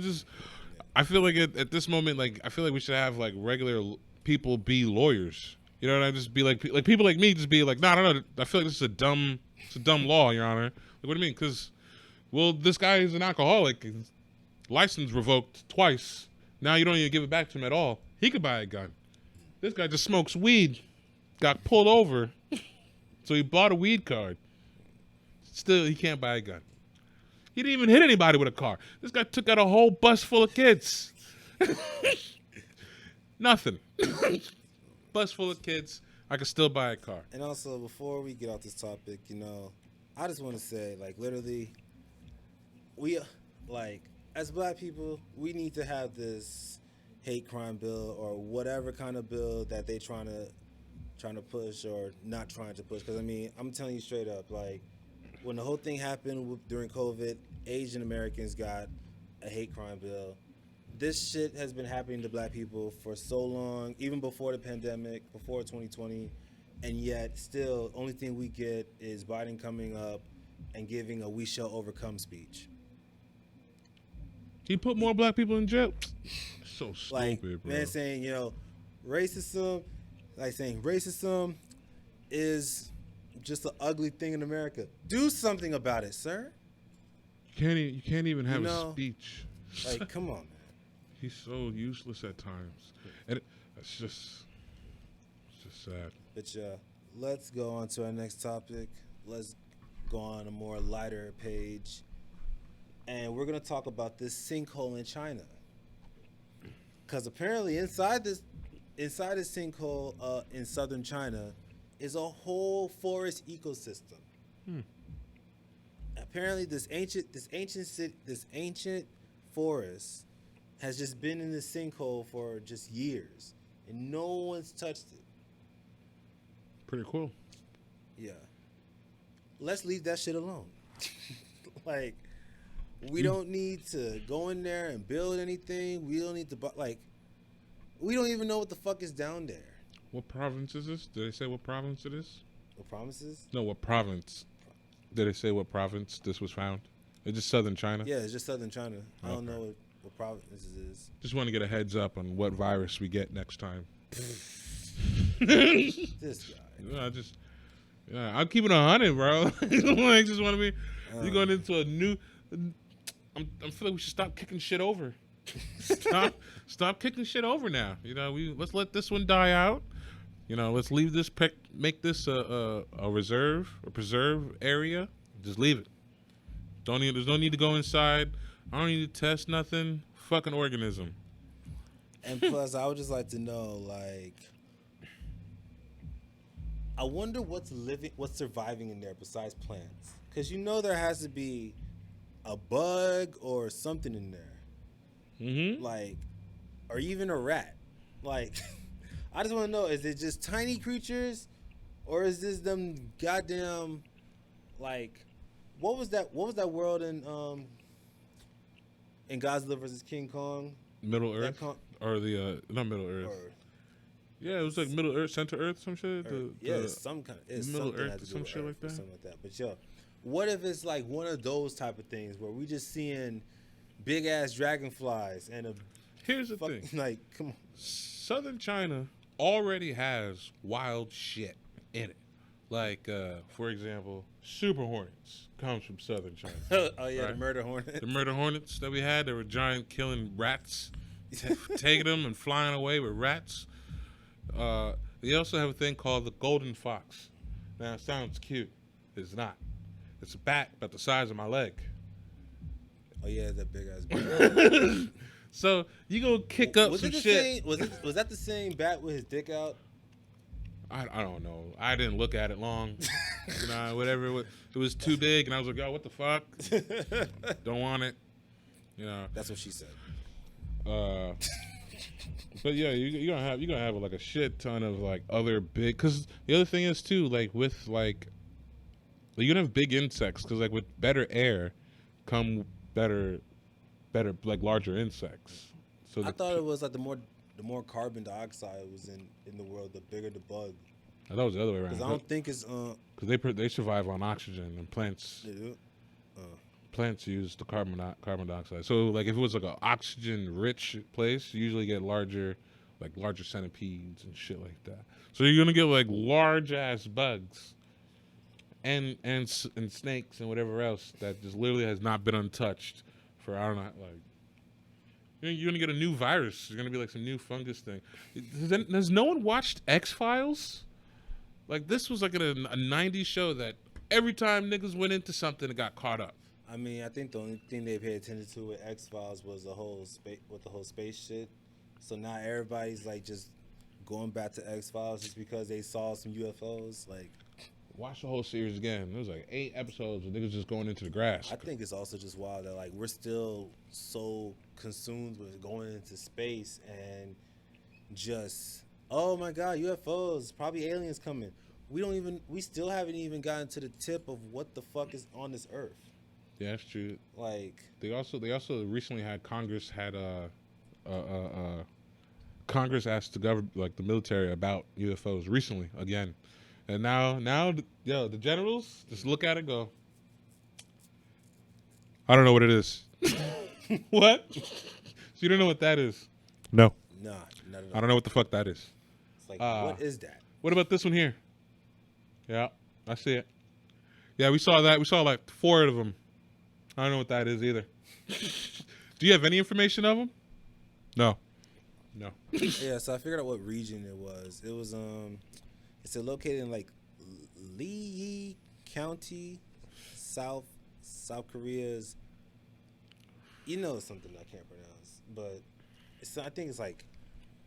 I feel like at this moment, I feel like we should have regular people be lawyers. You know what I mean? Just be like people like me just be like, no, I feel like this is a dumb law, Your Honor. What do you mean? Because, this guy is an alcoholic. His license revoked twice. Now you don't even give it back to him at all. He could buy a gun. This guy just smokes weed. Got pulled over. So he bought a weed card. Still, he can't buy a gun. He didn't even hit anybody with a car. This guy took out a whole bus full of kids. Nothing. Bus full of kids. I could still buy a car. And also, before we get off this topic, I just want to say, literally, we, as black people, we need to have this hate crime bill or whatever kind of bill that they trying to push or not trying to push. Because, I'm telling you straight up, when the whole thing happened during COVID, Asian Americans got a hate crime bill. This shit has been happening to black people for so long, even before the pandemic, before 2020, and yet still, only thing we get is Biden coming up and giving a "We shall overcome" speech. He put more black people in jail. So stupid, bro. Man saying, racism, saying racism is just an ugly thing in America. Do something about it, sir. You can't even have a speech. Come on, man. He's so useless at times, and it's just sad. But let's go on to our next topic. Let's go on a more lighter page, and we're gonna talk about this sinkhole in China. Because apparently inside this sinkhole in southern China is a whole forest ecosystem. Apparently, this ancient forest has just been in this sinkhole for just years, and no one's touched it. Pretty cool. Yeah. Let's leave that shit alone. Like, we don't need to go in there and build anything. We don't need to, like, we don't even know what the fuck is down there. What province is this? Did they say what province it is? What promises? No, what province? Did they say what province this was found? It's just southern China? Yeah, it's just southern China. I don't Okay. know what province this is. Just want to get a heads up on what virus we get next time. This guy. I'm keeping 100, bro. I just want to be. You're going into a new. I'm feeling we should stop kicking shit over. Stop kicking shit over now. Let's let this one die out. Let's leave this. Make this a reserve, a preserve area. Just leave it. There's no need to go inside. I don't need to test nothing. Fucking organism. And plus, I would just like to know, like, I wonder what's surviving in there besides plants. Because there has to be a bug or something in there. Mm-hmm. Like, or even a rat. Like, I just want to know, is it just tiny creatures? Or is this them goddamn, like, what was that world in Godzilla vs. King Kong? Middle Earth? Or the, not Middle Earth. Yeah, it was like Middle Earth, Center Earth, some shit. It's some kind of Middle Earth, some shit like that. Something like that. But yo, what if it's like one of those type of things where we just seeing big ass dragonflies and here's the thing, like, come on, Southern China already has wild shit in it. Like, for example, super hornets comes from Southern China. Oh yeah, right? The murder hornet. The murder hornets that we had, they were giant killing rats, taking them and flying away with rats. They also have a thing called the golden fox. Now, it sounds cute. It's not. It's a bat about the size of my leg. Oh yeah, that big ass bat. So you go kick up some shit. Was that the same bat with his dick out? I don't know. I didn't look at it long. Whatever. It was too big, and I was like, "Oh, what the fuck? Don't want it." That's what she said. But yeah, you're gonna have like a shit ton of like other big. Because the other thing is too, like with like you're gonna have big insects. Because like with better air, come better like larger insects. So I thought it was like the more carbon dioxide was in the world, the bigger the bug. I thought it was the other way around. Because I don't think it's because they survive on oxygen, and plants use the carbon dioxide. So like if it was like an oxygen rich place, you usually get larger centipedes and shit like that. So you're gonna get like large ass bugs and snakes and whatever else that just literally has not been untouched for I don't know like. You're gonna get a new virus. You're gonna be like some new fungus thing. Has no one watched X-Files? Like this was like a 90s show that every time niggas went into something, it got caught up. I mean, I think the only thing they paid attention to with X-Files was the whole space shit. So now everybody's like just going back to X-Files just because they saw some UFOs. Like, watch the whole series again. There was like 8 episodes of niggas just going into the grass. I think it's also just wild that like we're still so consumed with going into space and just, oh my god, UFOs, probably aliens coming. We still haven't even gotten to the tip of what the fuck is on this earth. Yeah, that's true. Like they also recently had Congress Congress asked the government, like the military, about UFOs recently again, and now the generals just look at it and go, I don't know what it is. What? So you don't know what that is? No. Nah, I don't know what the fuck that is. It's like, what is that? What about this one here? Yeah, I see it. Yeah, we saw that. We saw like 4 of them. I don't know what that is either. Do you have any information of them? No. Yeah, so I figured out what region it was. It was it's located in like Lee County, South Korea's. Something I can't pronounce, but I think it's like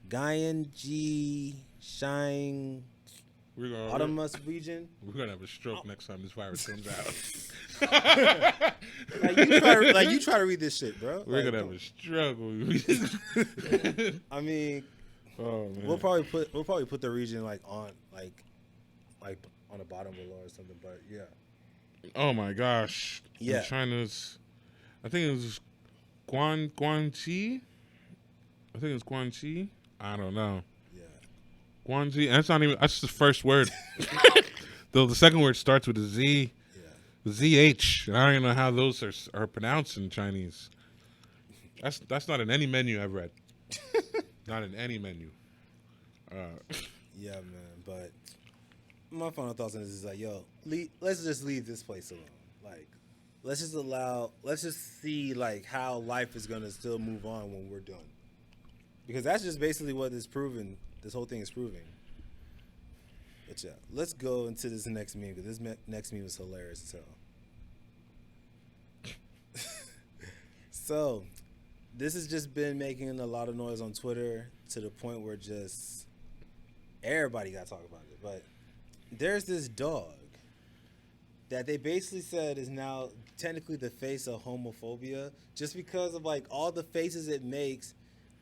Gyeonggi Shine. We're gonna Autonomous region. we're gonna have a stroke next time this virus comes out. Like you try to read this shit, bro. We're Like, gonna have a stroke. I mean, Oh man. we'll probably put the region like on the bottom below or something. But yeah, Oh my gosh. Yeah. China's. I think it was Guangxi. I think it's Guangxi. I don't know. yeah. Guangxi. And that's not even. That's the first word. The second word starts with a Z. Yeah. ZH. And I don't even know how those are pronounced in Chinese. That's not in any menu I've read. Not in any menu. Yeah, man. But my final thoughts on this is like, yo, let's just leave this place alone. Like, let's just see like how life is gonna still move on when we're done. Because that's just basically what this whole thing is proving. But yeah, let's go into this next meme because this next meme is hilarious as hell. So, this has just been making a lot of noise on Twitter to the point where just everybody got to talk about it. But there's this dog that they basically said is now technically the face of homophobia just because of like all the faces it makes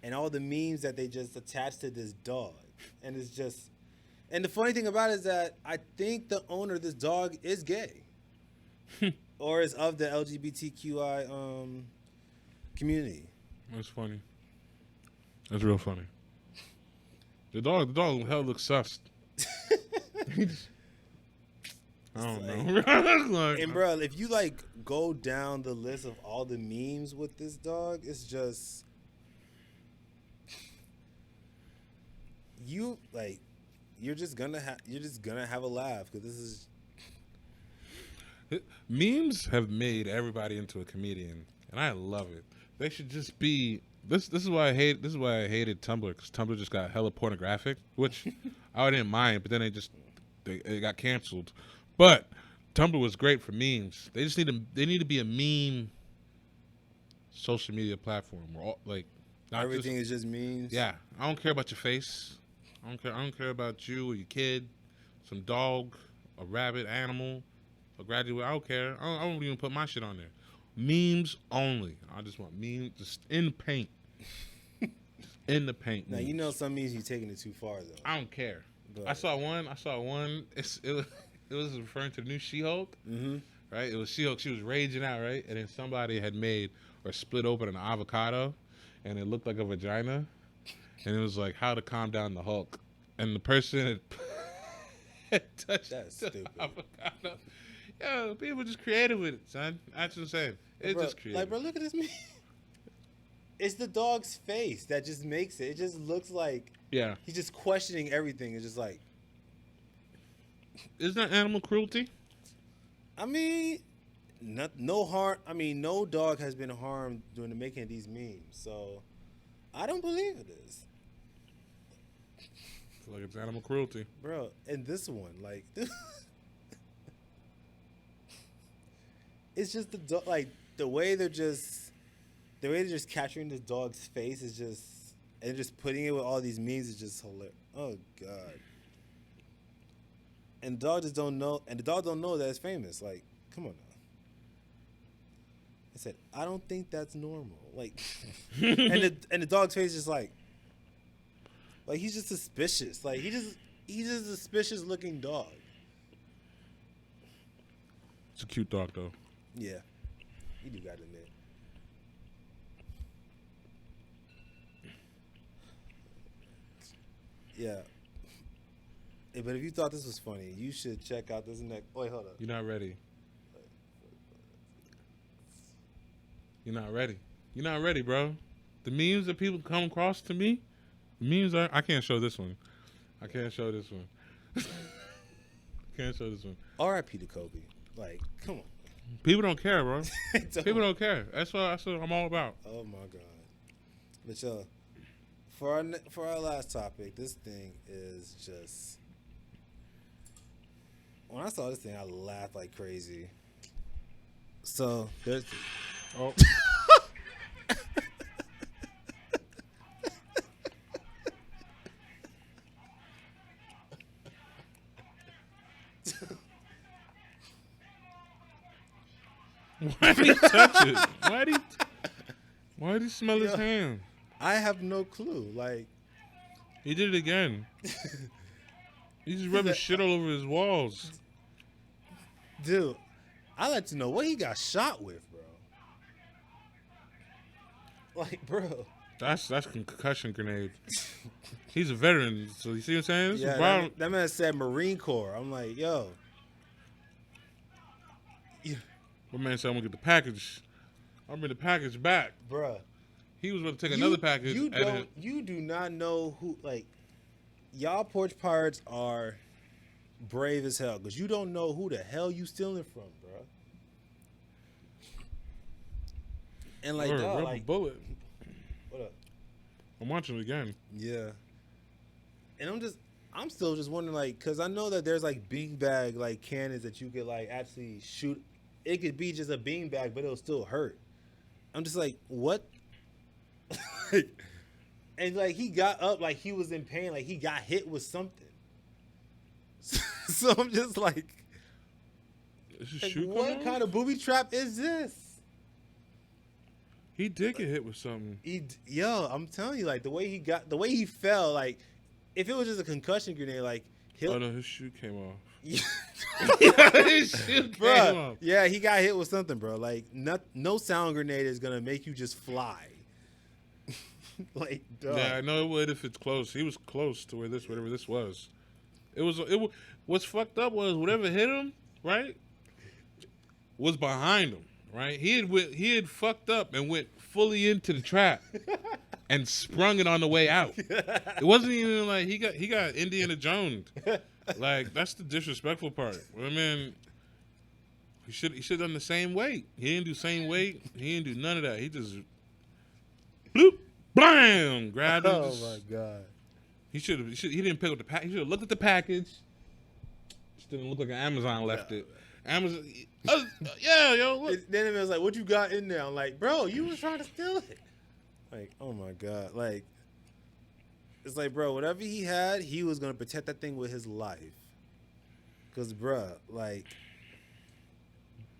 and all the memes that they just attach to this dog. And it's just, and the funny thing about it is that I think the owner of this dog is gay or is of the LGBTQI community. That's funny. That's real funny. The dog hell looks sus. I don't know. Like, And bro, if you like go down the list of all the memes with this dog, it's just you're just gonna have a laugh because this is memes have made everybody into a comedian, and I love it. They should just be. This is why I hated Tumblr, because Tumblr just got hella pornographic, which I didn't mind, but then it got canceled. But Tumblr was great for memes. They need to be a meme social media platform where not everything is just memes. Yeah, I don't care about your face. I don't care about you or your kid, some dog, a rabbit, animal, a graduate. I don't care. I don't even put my shit on there. Memes only. I just want memes just in the paint. Just in the paint. Now memes. you know some memes you taking it too far though. I don't care. But- I saw one. It was referring to the new She-Hulk. Mm-hmm. Right? It was She-Hulk. She was raging out, right? And then somebody had made or split open an avocado, and it looked like a vagina, and it was like how to calm down the Hulk, and the person had touched That's the stupid. avocado. Yo, people just creative with it, son. That's what I'm saying. It's Bro, just creative. like, bro, look at this meme. It's the dog's face that just makes it. It just looks like Yeah. he's just questioning everything. It's just like, Isn't that animal cruelty? I mean, no harm. I mean, no dog has been harmed during the making of these memes. So, I don't believe it is, I feel like it's animal cruelty. bro. And this one, like, it's just the dog. Like the way they're just capturing this dog's face is just, and just putting it with all these memes is just hilarious. Oh god. And the dog just don't know, and the dog don't know that it's famous. Like, come on now. I said, I don't think that's normal. Like, and the dog's face is just like he's just suspicious. Like he's just a suspicious looking dog. It's a cute dog, though. Yeah, you do gotta admit. Yeah. Hey, but if you thought this was funny, you should check out this next. Wait, hold up. You're not ready. You're not ready. You're not ready, bro. The memes that people come across to me, I can't show this one. I can't show this one. Can't show this one. R.I.P. to Kobe. Like, come on. People don't care, bro. Don't- People don't care. That's what I'm all about. Oh my god. But yo, for our last topic, this thing is just. When I saw this thing, I laughed like crazy. So there's. Oh. Why did he touch it? Why did he smell his Yeah. hand? I have no clue. Like, He did it again. He's just rubbing shit all over his walls. dude, I like to know what he got shot with, bro. Like, bro. That's concussion grenade. He's a veteran, so you see what I'm saying? This is Yeah, wild. that man said Marine Corps. I'm like, yo. My man said I'm gonna get the package. I'm gonna bring the package back. Bruh. He was going to take another package. You do not know who, like, y'all porch pirates are brave as hell because you don't know who the hell you stealing from, bruh. And like, Or a dog, rubber like, bullet. what up? I'm watching it again. Yeah. And I'm still just wondering, like, because I know that there's like beanbag like cannons that you could like actually shoot. It could be just a beanbag, but it'll still hurt. I'm just like, what? And like he got up like he was in pain, like he got hit with something. So I'm just like what kind of booby trap is this? He did get hit with something. I'm telling you, like the way he fell, like if it was just a concussion grenade, like Oh no, his shoe came off. Yeah. His shoe came Bruh, off. yeah, he got hit with something, bro. Like, no sound grenade is gonna make you just fly. Like, dog. Yeah, I know it would if it's close. He was close to whatever this was. What's fucked up was whatever hit him, right, was behind him, right? He had fucked up and went fully into the trap and sprung it on the way out. It wasn't even like he got Indiana Jones. Like, that's the disrespectful part. I mean, he should have done the same weight. He didn't do same weight. He didn't do none of that. He just bloop, blam, grabbed it. Oh my god. He didn't pick up the package. He should have looked at the package. Just didn't look like an Amazon left it. Amazon, yeah, yo. Look. Then it was like, what you got in there? I'm like, bro, you was trying to steal it. Like, oh my god. Like, it's like, bro, whatever he had, he was gonna protect that thing with his life. Cause, bruh, like,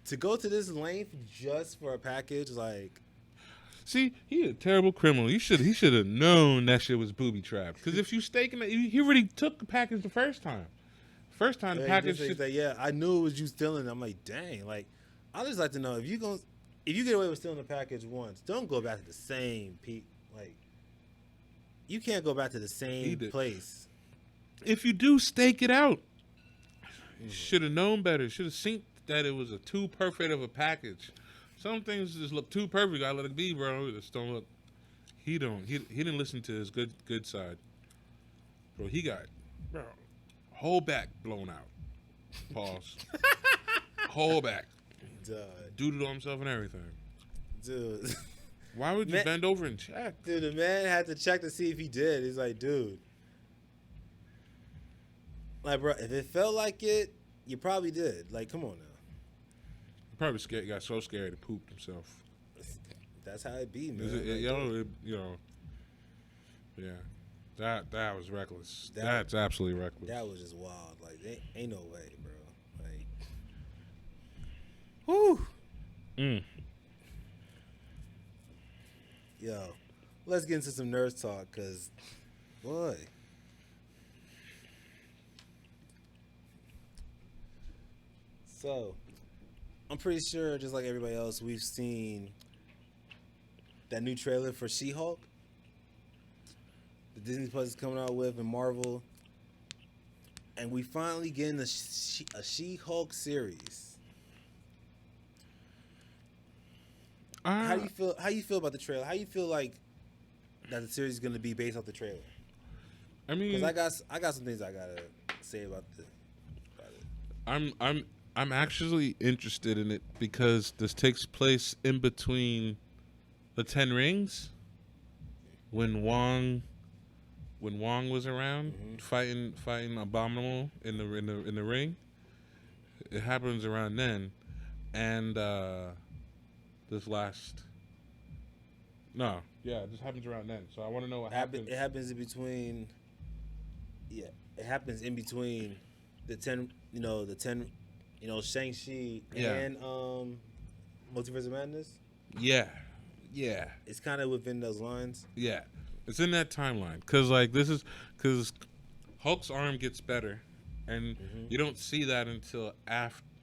to go to this length just for a package, like. See, he a terrible criminal. He should have known that shit was booby trapped. Because if you staking it, he already took the package the first time. First time the package. Yeah, I knew it was you stealing it. I'm like, dang. Like, I just like to know if you get away with stealing the package once, don't go back to the same like. You can't go back to the same place. If you do stake it out, should have known better. Should have seen that it was a too perfect of a package. Some things just look too perfect. I let it be, bro. Just don't look. He didn't listen to his good side, bro. He got whole back blown out. Pause. Whole back. Doodled on himself and everything. Dude. Why would you bend over and check? Dude, the man had to check to see if he did. He's like, dude. Like, bro, if it felt like it, you probably did. Like, come on now. Probably got so scared he pooped himself. That's how it be, man. Yeah. That was reckless. That's absolutely reckless. That was just wild. Like, ain't no way, bro. Like, whew. Yo, let's get into some Nerdz Talk, because, boy. So, I'm pretty sure, just like everybody else, we've seen that new trailer for She-Hulk. The Disney Plus is coming out with, and Marvel. And we finally getting a She-Hulk series. How do you feel? How you feel about the trailer? How you feel like that the series is going to be based off the trailer? I mean, because I got some things I gotta say about it. I'm actually interested in it because this takes place in between the 10 Rings, when Wong was around fighting Abominable in the ring. It happens around then, and this happens around then. So I want to know what happens. It happens in between. Yeah, it happens in between the 10. Shang-Chi and Multiverse of Madness. Yeah. It's kind of within those lines. Yeah, it's in that timeline because Hulk's arm gets better, and you don't see that until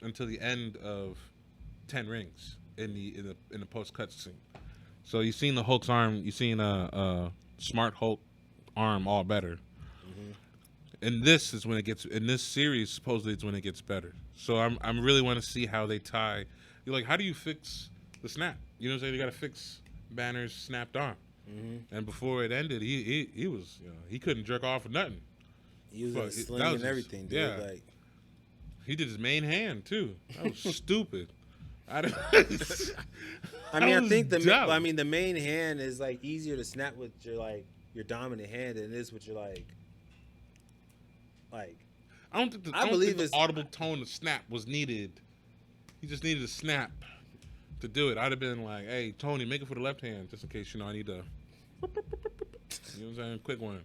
the end of 10 Rings in the post cut scene. So you've seen the Hulk's arm, you've seen a smart Hulk arm all better. And this is when it gets in this series. Supposedly, it's when it gets better. So I'm really want to see how they tie. You're like, how do you fix the snap? You know what I'm saying? You got to fix Banner's snapped arm. And before it ended, he was he couldn't jerk off or nothing. He was like slinging and everything, dude. Yeah. Like, he did his main hand too. That was stupid. I mean, I think the main hand is like easier to snap with your dominant hand than it is with your like. I don't think the audible tone of snap was needed. He just needed a snap to do it. I'd have been like, "Hey, Tony, make it for the left hand, just in case I need to." You know what I'm saying? Quick one.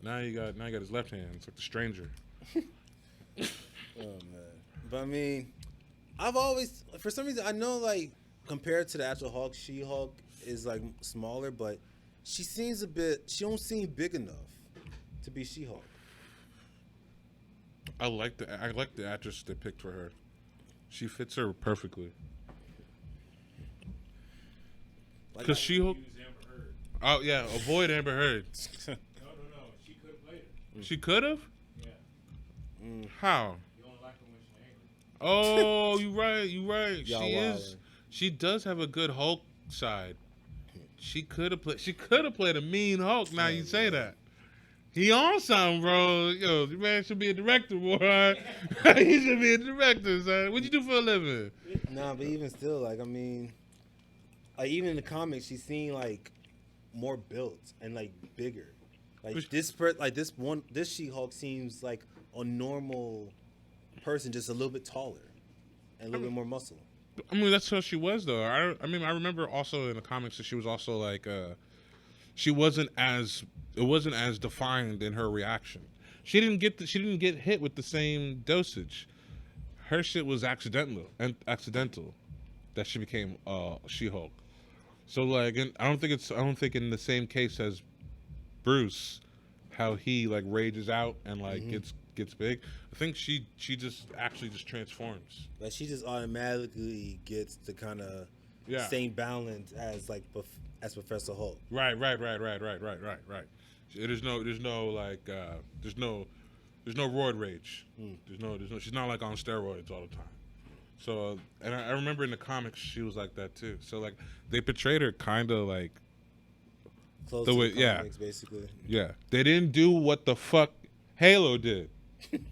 Now you got his left hand. It's like the Stranger. Oh man, but I mean, I've always, for some reason, I know like compared to the actual Hulk, She-Hulk is like smaller, but she don't seem big enough to be She-Hulk. I like the actress they picked for her. She fits her perfectly. Because She-Hulk. Oh yeah, avoid Amber Heard. No. She could have played her. She could have. Yeah. How? You don't like her when she's angry. Oh, you right. Y'all She wildin'. is. She does have a good Hulk side. She could have played a mean Hulk. Now you say that. He on something, bro. Yo, the man should be a director, boy. He should be a director, son. What you do for a living? Nah, but even still, like, I mean, like even in the comics, she's seen like more built and like bigger. Like this She-Hulk seems like a normal person, just a little bit taller and a little bit more muscle. I mean, that's how she was, though. I remember also in the comics that she was also like, it wasn't as defined in her reaction. She didn't get hit with the same dosage. Her shit was accidental that she became She-Hulk. So like, I don't think in the same case as Bruce, how he like rages out and like gets big. I think she just transforms. Like she just automatically gets the kind of same balance as like as Professor Hulk. Right. There's no roid rage. There's no. She's not like on steroids all the time. So, and I remember in the comics she was like that too. So like they portrayed her kind of like Close to the comics, basically. Yeah, they didn't do what the fuck Halo did.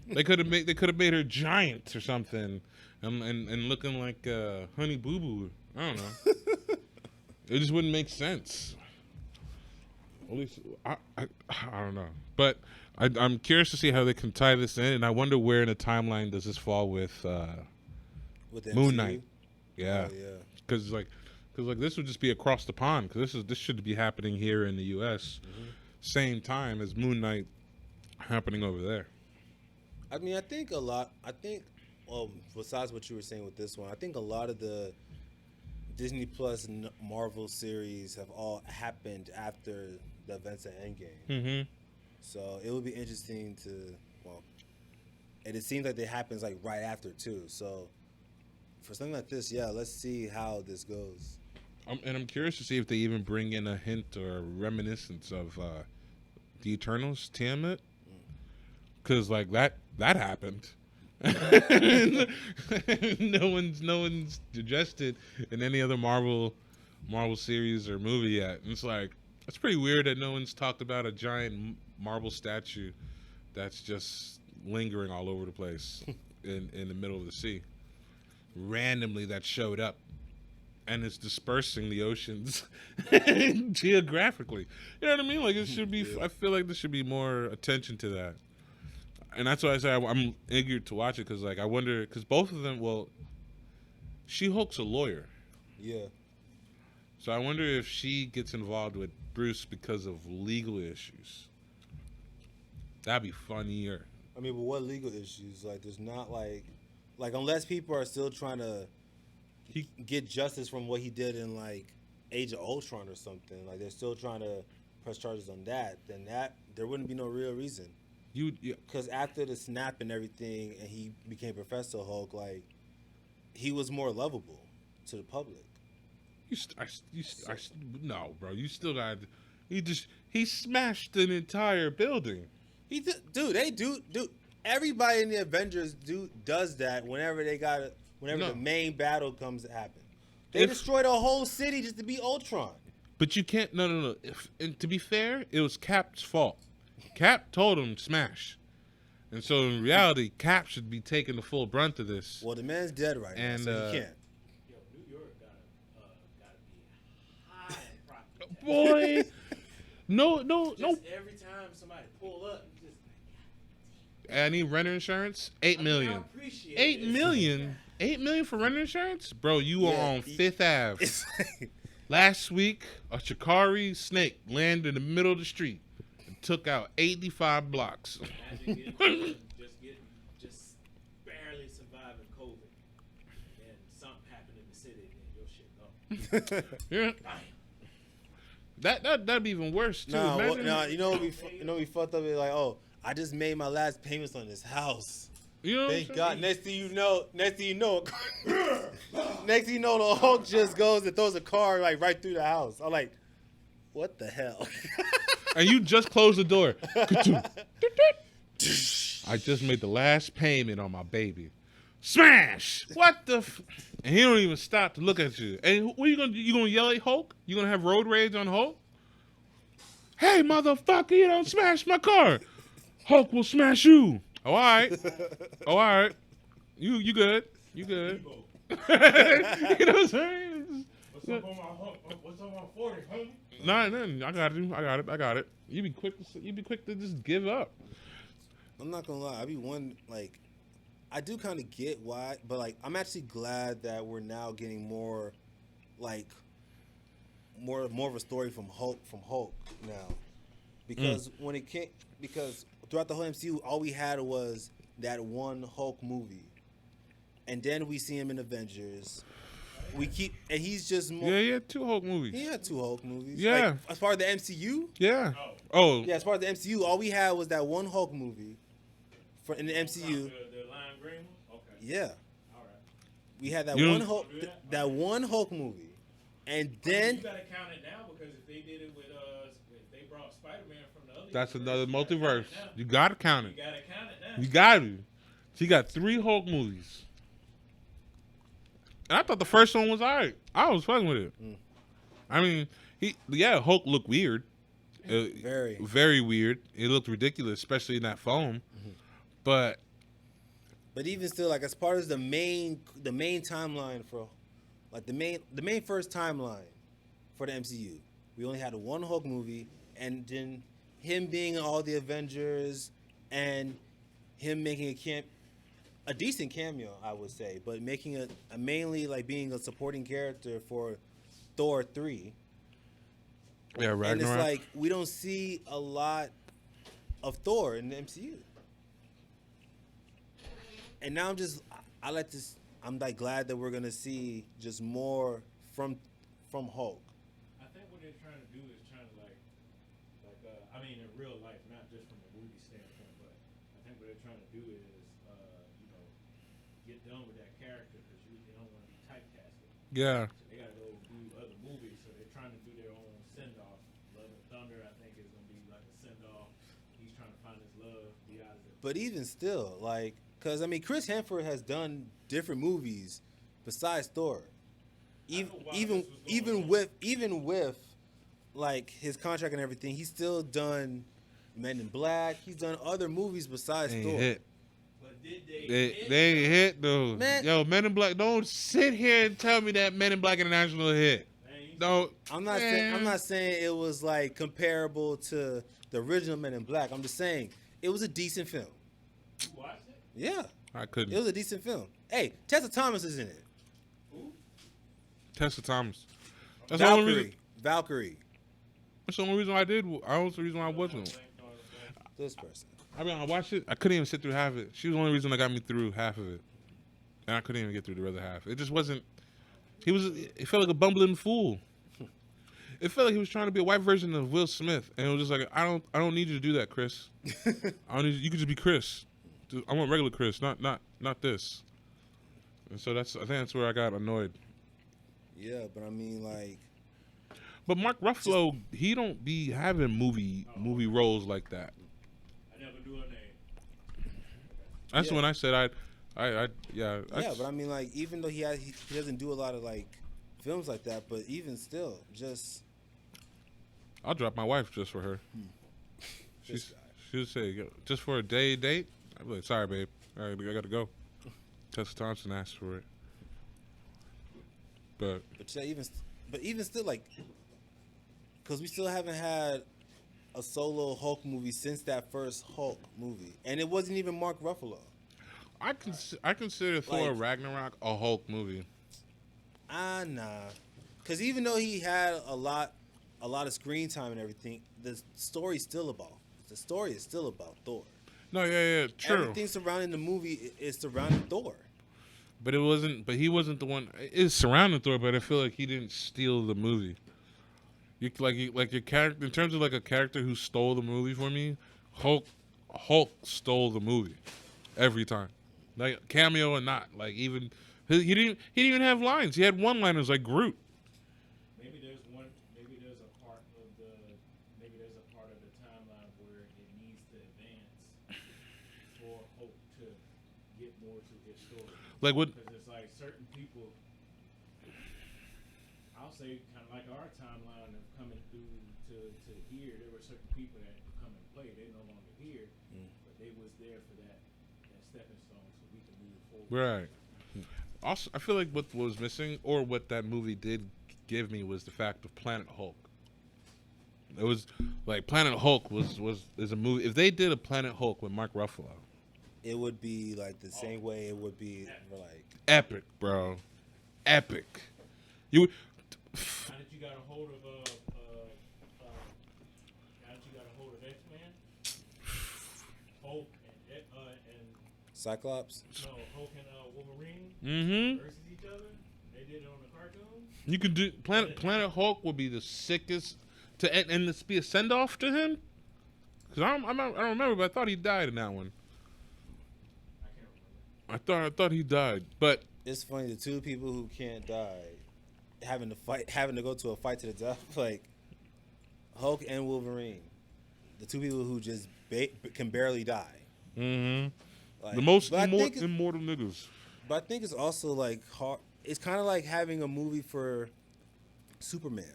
They could have made her giant or something, and looking like Honey Boo Boo. I don't know. It just wouldn't make sense. At least I don't know, but I'm curious to see how they can tie this in, and I wonder where in the timeline does this fall with Moon Knight? Yeah, because like this would just be across the pond, because this should be happening here in the U.S. Same time as Moon Knight happening over there. I mean, besides what you were saying with this one, I think a lot of the Disney Plus Marvel series have all happened after the events of Endgame. So it would be interesting and it seems like it happens like right after too. So for something like this, let's see how this goes. And I'm curious to see if they even bring in a hint or a reminiscence of the Eternals, Tiamat, because like that happened. no one's digested in any other Marvel series or movie yet. And it's like, it's pretty weird that no one's talked about a giant marble statue that's just lingering all over the place in the middle of the sea. Randomly that showed up and it's dispersing the oceans geographically. You know what I mean? Like it should be. I feel like there should be more attention to that. And that's why I say I'm eager to watch it, because like I wonder, because both of them, well, She-Hulk's a lawyer. Yeah. So I wonder if she gets involved with Bruce because of legal issues. That'd be funnier. I mean, but what legal issues? Like, there's not like unless people are still trying to get justice from what he did in like Age of Ultron or something. Like they're still trying to press charges on that. Then there wouldn't be no real reason. Because after the snap and everything, and he became Professor Hulk, like he was more lovable to the public. No, bro. You still got. He smashed an entire building. Dude. Everybody in the Avengers does that whenever the main battle comes to happen. They destroyed a whole city just to be Ultron. But you can't. No. And to be fair, it was Cap's fault. Cap told him smash, and so in reality, Cap should be taking the full brunt of this. Well, the man's dead right now, so he can't. Yo, New York gotta be high in property tax. Boy, no. Just every time somebody pull up, you just I need renter insurance. $8 million. I appreciate $8 it. million. $8 million for renter insurance, bro. You are on Fifth Ave. It's like, Last week, a Shikari snake landed in the middle of the street and took out 85 blocks. Imagine just barely surviving COVID, and something happened in the city, and your shit gone. Yeah. Damn. That'd be even worse too. you know what we fucked up. It's like, oh, I just made my last payments on this house. You know. Thank God. Next thing you know, the Hulk just goes and throws a car like right through the house. I'm like, what the hell? And you just closed the door. I just made the last payment on my baby. Smash! What the? And he don't even stop to look at you. And what are you gonna do? You gonna yell at Hulk? You gonna have road rage on Hulk? Hey, motherfucker! You don't smash my car. Hulk will smash you. Oh, all right. Oh, all right. You good? You good? You know what I'm saying? What's up on my Hulk? What's up on 40, homie? Nah, nothing. I got it. You be quick to just give up. I'm not gonna lie. I do kind of get why, but like, I'm actually glad that we're now getting more of a story from Hulk now, because because throughout the whole MCU, all we had was that one Hulk movie, and then we see him in Avengers. And he's just more. Yeah, he had 2 Hulk movies. He had 2 Hulk movies. Yeah. Like, as far as the MCU. Yeah. Oh. Yeah, as far as the MCU, all we had was that one Hulk movie in the MCU. The lime green one? Okay. Yeah. All right. We had that You one don't- Hulk, that one Hulk movie, and then You gotta count it now, because if they did it with if they brought Spider-Man from the other That's universe, another you gotta multiverse. count it now. You gotta count You it. gotta count it now. You got to. She got 3 Hulk movies. And I thought the first one was alright. I was fucking with it. I mean, Hulk looked weird. very. Very weird. It looked ridiculous, especially in that foam. But But even still, like, as part of the main timeline for, like, the main first timeline for the MCU, we only had a one Hulk movie, and then him being in all the Avengers, and him making a decent cameo, I would say, but making a mainly like being a supporting character for Thor 3. yeah, Ragnarok. And it's like we don't see a lot of Thor in the MCU. And now I'm like glad that we're gonna see just more from Hulk. I think what they're trying to do is I mean, in real life, not just from a movie standpoint, but I think what they're trying to do is, get done with that character, because they don't want to be typecasted. Yeah. So they gotta go do other movies. So they're trying to do their own send off. Love and Thunder, I think, is gonna be like a send off. He's trying to find his love, be out of it. But even still, like, because I mean, Chris Hemsworth has done different movies besides Thor. Even with like his contract and everything, he's still done Men in Black. He's done other movies besides They Thor. ain't hit. But did they? They ain't hit though. Man. Yo, Men in Black. Don't sit here and tell me that Men in Black International hit. Don't. I'm not saying it was like comparable to the original Men in Black. I'm just saying it was a decent film. You watched it? Yeah, I couldn't. it was a decent film. Hey, Tessa Thomas is in it. Tessa Thomas. That's the only reason. Valkyrie. That's the only reason I did. I was the reason I wasn't. This person. I mean, I watched it. I couldn't even sit through half of it. She was the only reason that got me through half of it, and I couldn't even get through the other half. It just wasn't. He felt like a bumbling fool. It felt like he was trying to be a white version of Will Smith, and it was just like, I don't need you to do that, Chris. I don't need you could just be Chris. I want regular Chris, not this. And so I think that's where I got annoyed. Yeah, but I mean, like, But Mark Ruffalo, he don't be having movie roles like that. I never knew her name. That's Yeah. when I said yeah, but I mean, like, even though he doesn't do a lot of like films like that, but even still, just I'll drop my wife just for her. this She'll say, "Yo, just for a day date." I'm like, sorry, babe. I gotta go. Tessa Thompson asked for it. But But yeah, even still, like, because we still haven't had a solo Hulk movie since that first Hulk movie, and it wasn't even Mark Ruffalo. I consider Thor Like- Ragnarok a Hulk movie. Nah, because even though he had a lot of screen time and everything, the story is still about Thor. No, yeah, true. Everything surrounding the movie is surrounding Thor. But it wasn't. But he wasn't the one. It's surrounding Thor, but I feel like he didn't steal the movie. Like your character in terms of like a character who stole the movie for me. Hulk stole the movie every time, like cameo or not. Like even he didn't even have lines. He had one-liners like Groot. Maybe there's a part of the timeline where it needs to advance for Hope to get more to his story. Like what? Because it's like certain people, I'll say kind of like our timeline of coming through to here, there were certain people that come and play. They're no longer here, but they was there for that stepping stone so we can move forward. Right. Also, I feel like what was missing, or what that movie did give me, was the fact of Planet Hulk. It was like Planet Hulk is a movie. If they did a Planet Hulk with Mark Ruffalo, It would be like the same way it would be for like. epic, bro, epic. You Now that you got a hold of X-Men, Hulk and Cyclops. Hulk and Wolverine mm-hmm. versus each other. They did it on the cartoon. You could do Planet Hulk would be the sickest and this be a send off to him. Cause I don't remember, but I thought he died in that one. I can't remember. I thought he died, but It's funny, the two people who can't die having to go to a fight to the death, like Hulk and Wolverine, the two people who just can barely die. mm-hmm. Like, the most but I think immortal niggas. But I think it's also like hard. It's kind of like having a movie for Superman.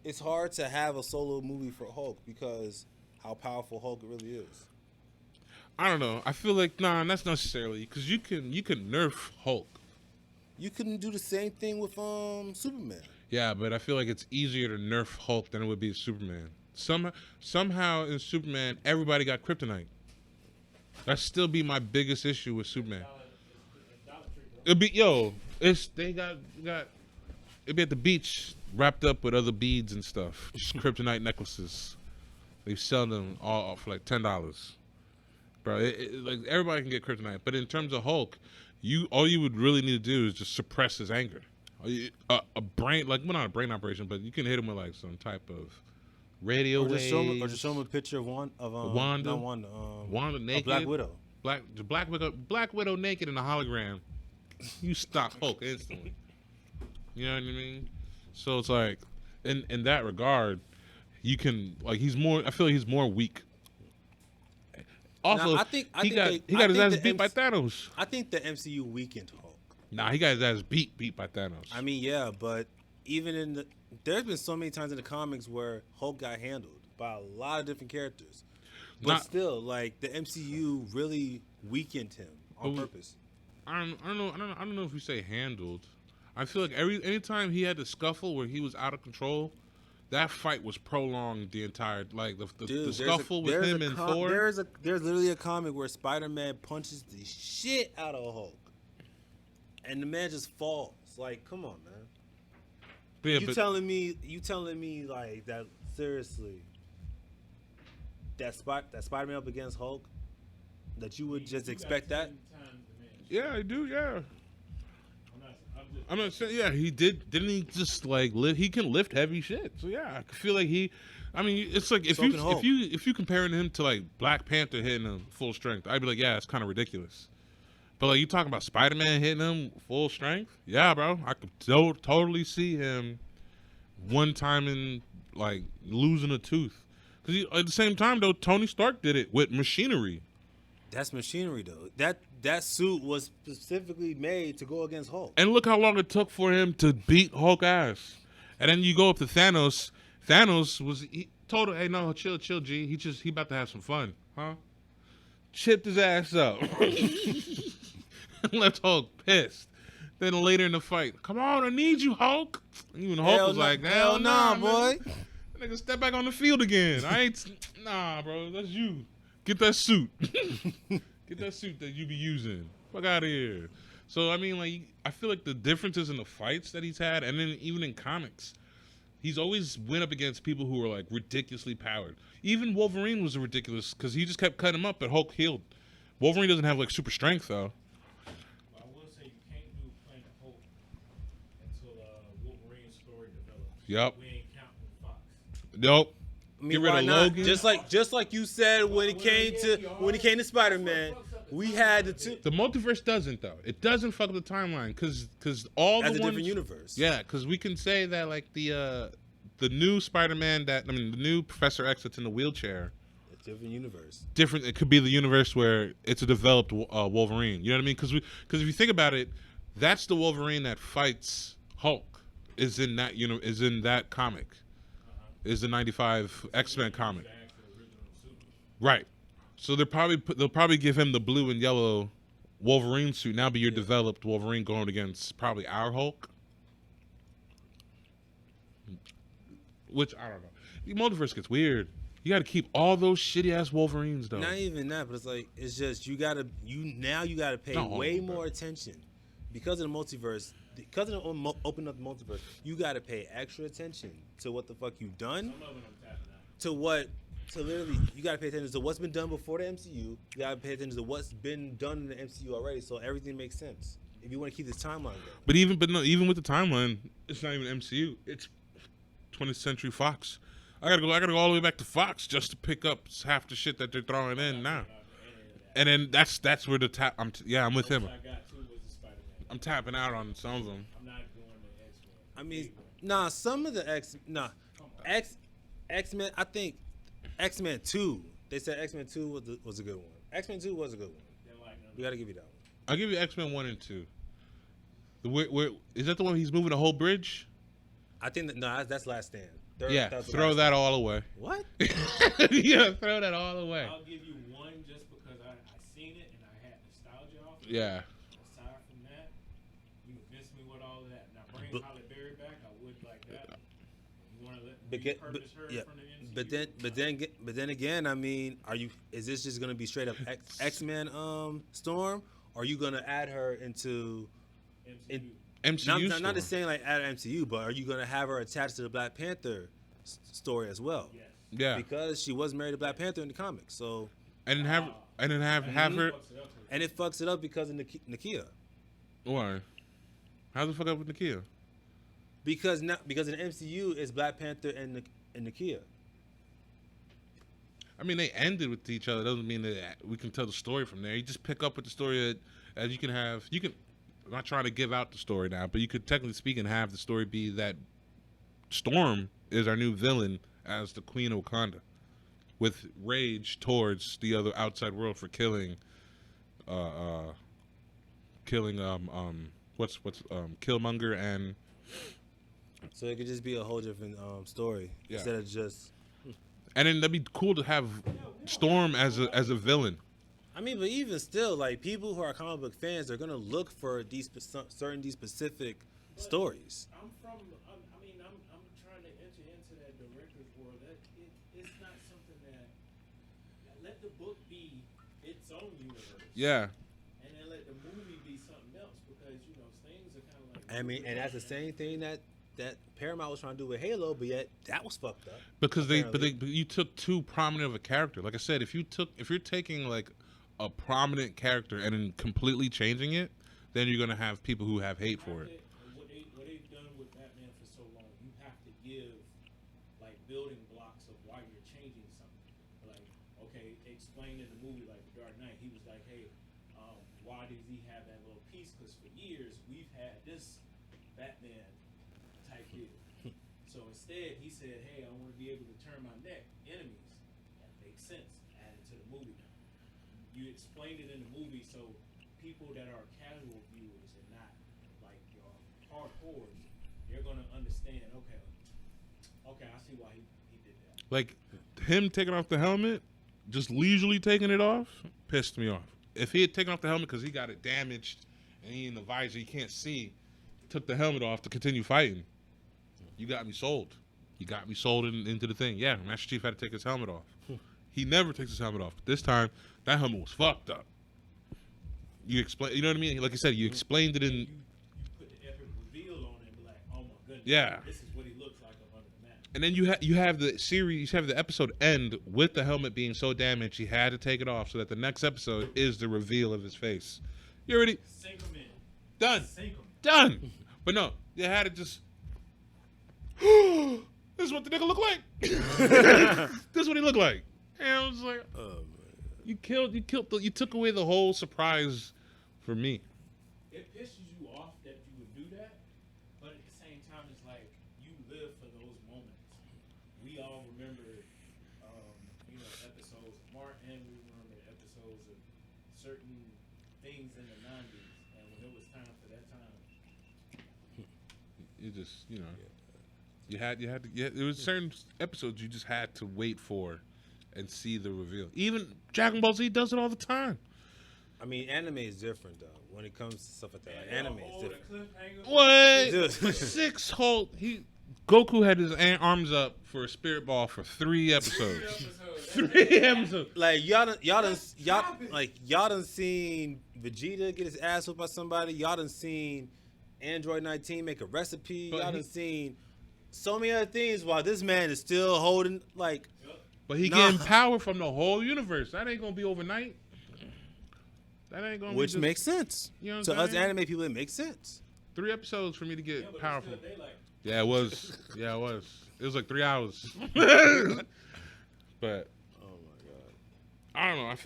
It's hard to have a solo movie for Hulk because how powerful Hulk really is. I don't know. I feel like that's not necessarily because you can nerf Hulk. You couldn't do the same thing with Superman. Yeah, but I feel like it's easier to nerf Hulk than it would be Superman. Somehow in Superman, everybody got kryptonite. That'd still be my biggest issue with Superman. It'd be they got it'd be at the beach wrapped up with other beads and stuff, just kryptonite necklaces. They sell them all for like $10, bro. Like everybody can get kryptonite, but in terms of Hulk, all you would really need to do is just suppress his anger. A brain, like, well, not a brain operation, but you can hit him with like some type of radio Or just show waves. him a picture of Wanda, not Wanda, Wanda naked, Black Widow. Black Widow naked in a hologram. You stop Hulk instantly. You know what I mean? So it's like, in that regard, you can like he's more. I feel like he's more weak. Also, Now, I think he got his ass beat by Thanos. I think the MCU weakened Hulk. Nah, he got his ass beat by Thanos. I mean, yeah, but even there's been so many times in the comics where Hulk got handled by a lot of different characters, but still, like the MCU really weakened him on purpose. I don't know if you say handled. I feel like anytime he had the scuffle where he was out of control, that fight was prolonged the entire the scuffle with him and Thor. There's literally a comic where Spider-Man punches the shit out of Hulk, and the man just falls. Like, come on, man. Yeah, you telling me like that seriously? That Spider-Man up against Hulk, that you would just expect that? Yeah, I do. Yeah. I'm not saying, yeah, he did. Didn't he just like lift? He can lift heavy shit. So yeah, I feel like he. I mean, it's like if So can Hulk. you comparing him to like Black Panther hitting him full strength, I'd be like, yeah, it's kind of ridiculous. But like you talking about Spider-Man hitting him full strength, yeah, bro, I could totally see him one time in like losing a tooth. Because at the same time though, Tony Stark did it with machinery. That's machinery though. That suit was specifically made to go against Hulk. And look how long it took for him to beat Hulk ass. And then you go up to Thanos. Thanos he told him, hey, no, chill, G. He about to have some fun, huh? Chipped his ass up. Left Hulk pissed. Then later in the fight, come on, I need you, Hulk. Even Hulk was like, hell nah, boy. That nigga step back on the field again. Nah, bro, that's you. Get that suit. Get that suit that you be using. Fuck out of here. So, I mean, like, I feel like the differences in the fights that he's had, and then even in comics, he's always went up against people who are, like, ridiculously powered. Even Wolverine was ridiculous, because he just kept cutting him up, but Hulk healed. Wolverine doesn't have, like, super strength, though. I will say you can't do Planet Hulk until Wolverine's story develops. Yep. We ain't counting Fox. Nope. I mean, Get rid why of not? Logan. Just like you said when it came to Spider-Man, we had the two. The multiverse doesn't, though. It doesn't fuck up the timeline, because all That's the a ones... different universe. Yeah, because we can say that, like, the new Spider-Man the new Professor X that's in the wheelchair, It's a different universe. different. It could be the universe where it's a developed Wolverine. You know what I mean? Because if you think about it, that's the Wolverine that fights Hulk. Is in that comic. Is the '95 X-Men comic. Right. So they'll probably give him the blue and yellow Wolverine suit. Now be your developed Wolverine going against probably our Hulk. Which I don't know. The multiverse gets weird. You got to keep all those shitty ass Wolverines though. Not even that, but it's just you gotta pay Not all way of them. more attention because of the multiverse. Because of the open up the multiverse, you gotta pay extra attention to what the fuck you've done. Some of them I'm tapping out. To literally, you gotta pay attention to what's been done before the MCU. You gotta pay attention to what's been done in the MCU already, so everything makes sense. If you want to keep this timeline going. But even with the timeline, it's not even MCU. It's 20th Century Fox. I gotta go all the way back to Fox just to pick up half the shit that they're throwing in now. And then that's where I'm with him. What I got too was the Spider-Man. I'm tapping out on some of them. I'm not going to X-Men. I mean, some of the X-Men. I think X-Men 2. They said X-Men 2 was a good one. X-Men 2 was a good one. Didn't like none of We gotta give you that one. I'll give you X-Men 1 and 2. Where is that the one he's moving the whole bridge? I think that's Last Stand. Yeah, That's the throw Last that all away. What? Yeah, throw that all away. I'll give you one just because I seen it and I had nostalgia off of it. Yeah. Aside from that, you convinced me with all of that. Now bring But- Halle Berry back, I would like that. You want to But get- repurpose her yeah, from the MCU? but then again, I mean, is this just gonna be straight up X-Men Storm, or are you gonna add her into MCU. MCU not just saying like add her MCU, but are you gonna have her attached to the Black Panther story as well? Yes. Yeah, Because she was married to Black Panther in the comics, so and have her Fucks it up to and it fucks it up because of Nakia. why? How the fuck up with Nakia? Because in the MCU it's Black Panther and Nakia. I mean, they ended with each other. Doesn't mean that we can tell the story from there. You just pick up with the story as you can have. You can. I'm not trying to give out the story now, but you could technically speak and have the story be that Storm is our new villain as the Queen of Wakanda, with rage towards the other outside world for killing Killmonger and So it could just be a whole different story Yeah. instead of just. and then that'd be cool to have Storm as a villain. I mean, but even still, like people who are comic book fans, they're gonna look for these specific stories. I'm trying to enter into that director's world. It's not something that let the book be its own universe. Yeah. And then let the movie be something else because things are kind of like. I mean, and that's the same thing that Paramount was trying to do with Halo, but yet that was fucked up. Because apparently. but you took too prominent of a character. Like I said, if you're taking like a prominent character and then completely changing it, then you're gonna have people who have hate for it. why does he have that little piece? Because for years we've had this Batman type deal. So instead, he said, "Hey, I want to be able to turn my neck enemies." That makes sense. Add it to the movie. You explained it in the movie, so people that are casual viewers and not like your hardcore, they're gonna understand. Okay, I see why he did that. Like him taking off the helmet, just leisurely taking it off, pissed me off. If he had taken off the helmet because he got it damaged and he in the visor, he can't see, took the helmet off to continue fighting. You got me sold. You got me sold into the thing. Yeah, Master Chief had to take his helmet off. He never takes his helmet off. But this time, that helmet was fucked up. You explain, you know what I mean? Like I said, you explained it in. You put the epic reveal on it and be like, oh my goodness. Yeah. This is what he looks like up under the mask. And then you have the series, you have the episode end with the helmet being so damaged, he had to take it off so that the next episode is the reveal of his face. You already Sink him in. done. Sink him. Done. But no, you had to just. This is what the nigga look like. This is what he looked like. And I was like, Oh, you took away the whole surprise for me. It pisses you off that you would do that, but at the same time, it's like you live for those moments. We all remember, episodes of Martin. We remember episodes of certain things in the '90s, and when it was time for that time, You just, you had to. There was certain episodes you just had to wait for, and see the reveal. Even Dragon Ball Z does it all the time. I mean, anime is different though. When it comes to stuff like that, like, man, anime they'll is hold different. a cliffhanger. What? Dude. For 6 whole Goku had his arms up for a spirit ball for 3 episodes. 3 episodes. Like y'all done seen Vegeta get his ass whooped by somebody. Y'all done seen Android 19 make a recipe. But Y'all he- done seen so many other things while this man is still holding like. But he Nah. getting power from the whole universe. That ain't gonna be overnight. That ain't gonna Which be just makes sense. You know what To I'm us saying? anime people, it makes sense. 3 episodes for me to get Yeah, but powerful. it's still daylight. Yeah, it was. Yeah, it was. It was like 3 hours. But Oh my god. I don't know. I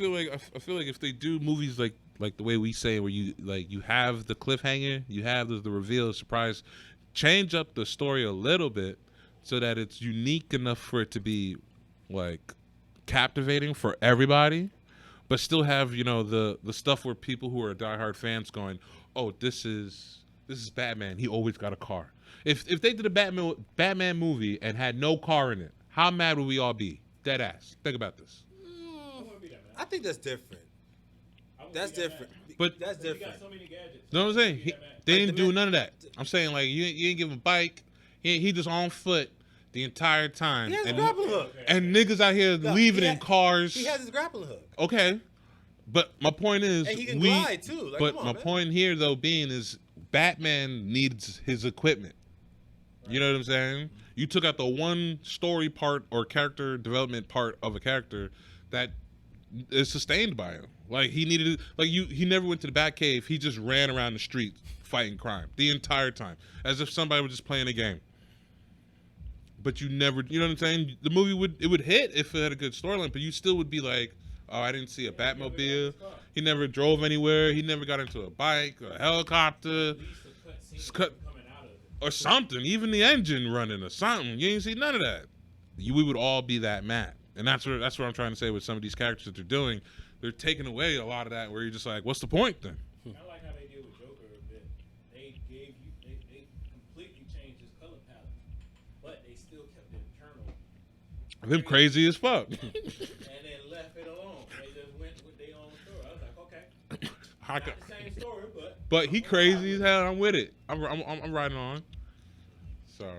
feel like if they do movies like the way we say, where you have the cliffhanger, you have the reveal, the surprise, change up the story a little bit so that it's unique enough for it to be like captivating for everybody, but still have the stuff where people who are diehard fans going, oh, this is Batman. He always got a car. If they did a Batman movie and had no car in it, how mad would we all be? Dead ass. Think about this. I wouldn't be that mad. I think that's different. I wouldn't That's be that different. mad. But That's Because he different. got so many gadgets. You know what I'm saying? I wouldn't be that mad. They Like didn't the do man- none of that. I'm saying like you ain't give him a bike. He just on foot the entire time. He has a And, grappling hook. and niggas out here No, leaving he in had- cars. He has his grappling hook. Okay. But my point is And he can glide, too. Like, but come on, my man. point here though being is Batman needs his equipment. You know what I'm saying? You took out the one story part or character development part of a character that is sustained by him. Like he never went to the Batcave. He just ran around the street fighting crime the entire time, as if somebody was just playing a game. But you never, you know what I'm saying? The movie would hit if it had a good storyline, but you still would be like, oh, I didn't see a Batmobile. He never drove anywhere. He never got into a bike or a helicopter At least the It's cutscene cut- coming out of it. or something. Even the engine running or something. You ain't see none of that. We would all be that mad. And that's what I'm trying to say with some of these characters that they're doing. They're taking away a lot of that where you're just like, what's the point then? I like how they did with Joker a bit. They completely changed his color palette, but they still kept the internal, Them crazy as fuck. and then left it alone. They just went with their own story. I was like, okay, How not co- the same story, But he crazy as hell. I'm with it. I'm riding on. So,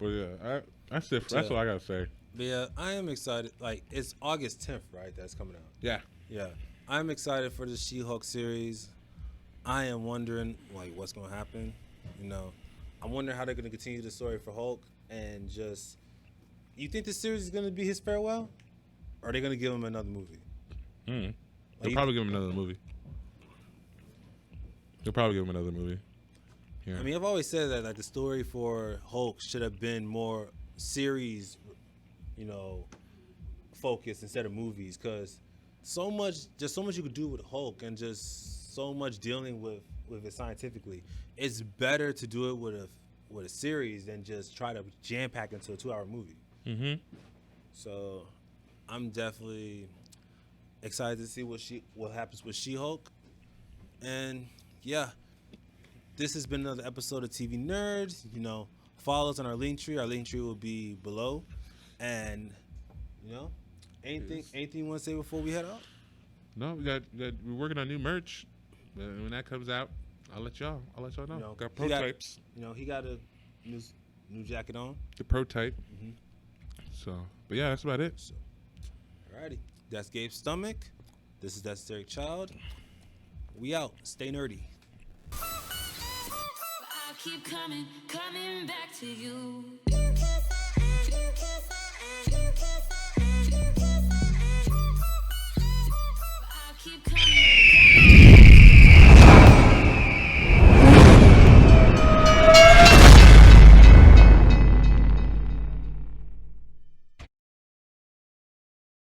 but yeah, that's it. That's all I gotta say. But yeah, I am excited. Like, it's August 10th, right? That's coming out. Yeah. Yeah. I'm excited for the She-Hulk series. I am wondering, like, what's going to happen. I'm wondering how they're going to continue the story for Hulk and just... You think the series is going to be his farewell? Or are they going to give him another movie? They'll you- probably give him another movie. Yeah. I mean, I've always said that, like, the story for Hulk should have been more series, focused instead of movies, because so much you could do with Hulk, and just so much dealing with it scientifically. It's better to do it with a series than just try to jam pack into a 2-hour movie. Mm-hmm. So I'm definitely excited to see what happens with She-Hulk. And yeah, this has been another episode of TV Nerds. You know, follow us on our link tree. Our link tree will be below. And you know, anything you want to say before we head out? No, we're working on new merch. When that comes out, I'll let y'all know. You know, Got prototypes. He got a new jacket on. The prototype. Mm-hmm. So, but yeah, that's about it. So, alrighty, that's Gabe's Stomach. This is That's Derek Child. We out. Stay nerdy. I keep coming back to you.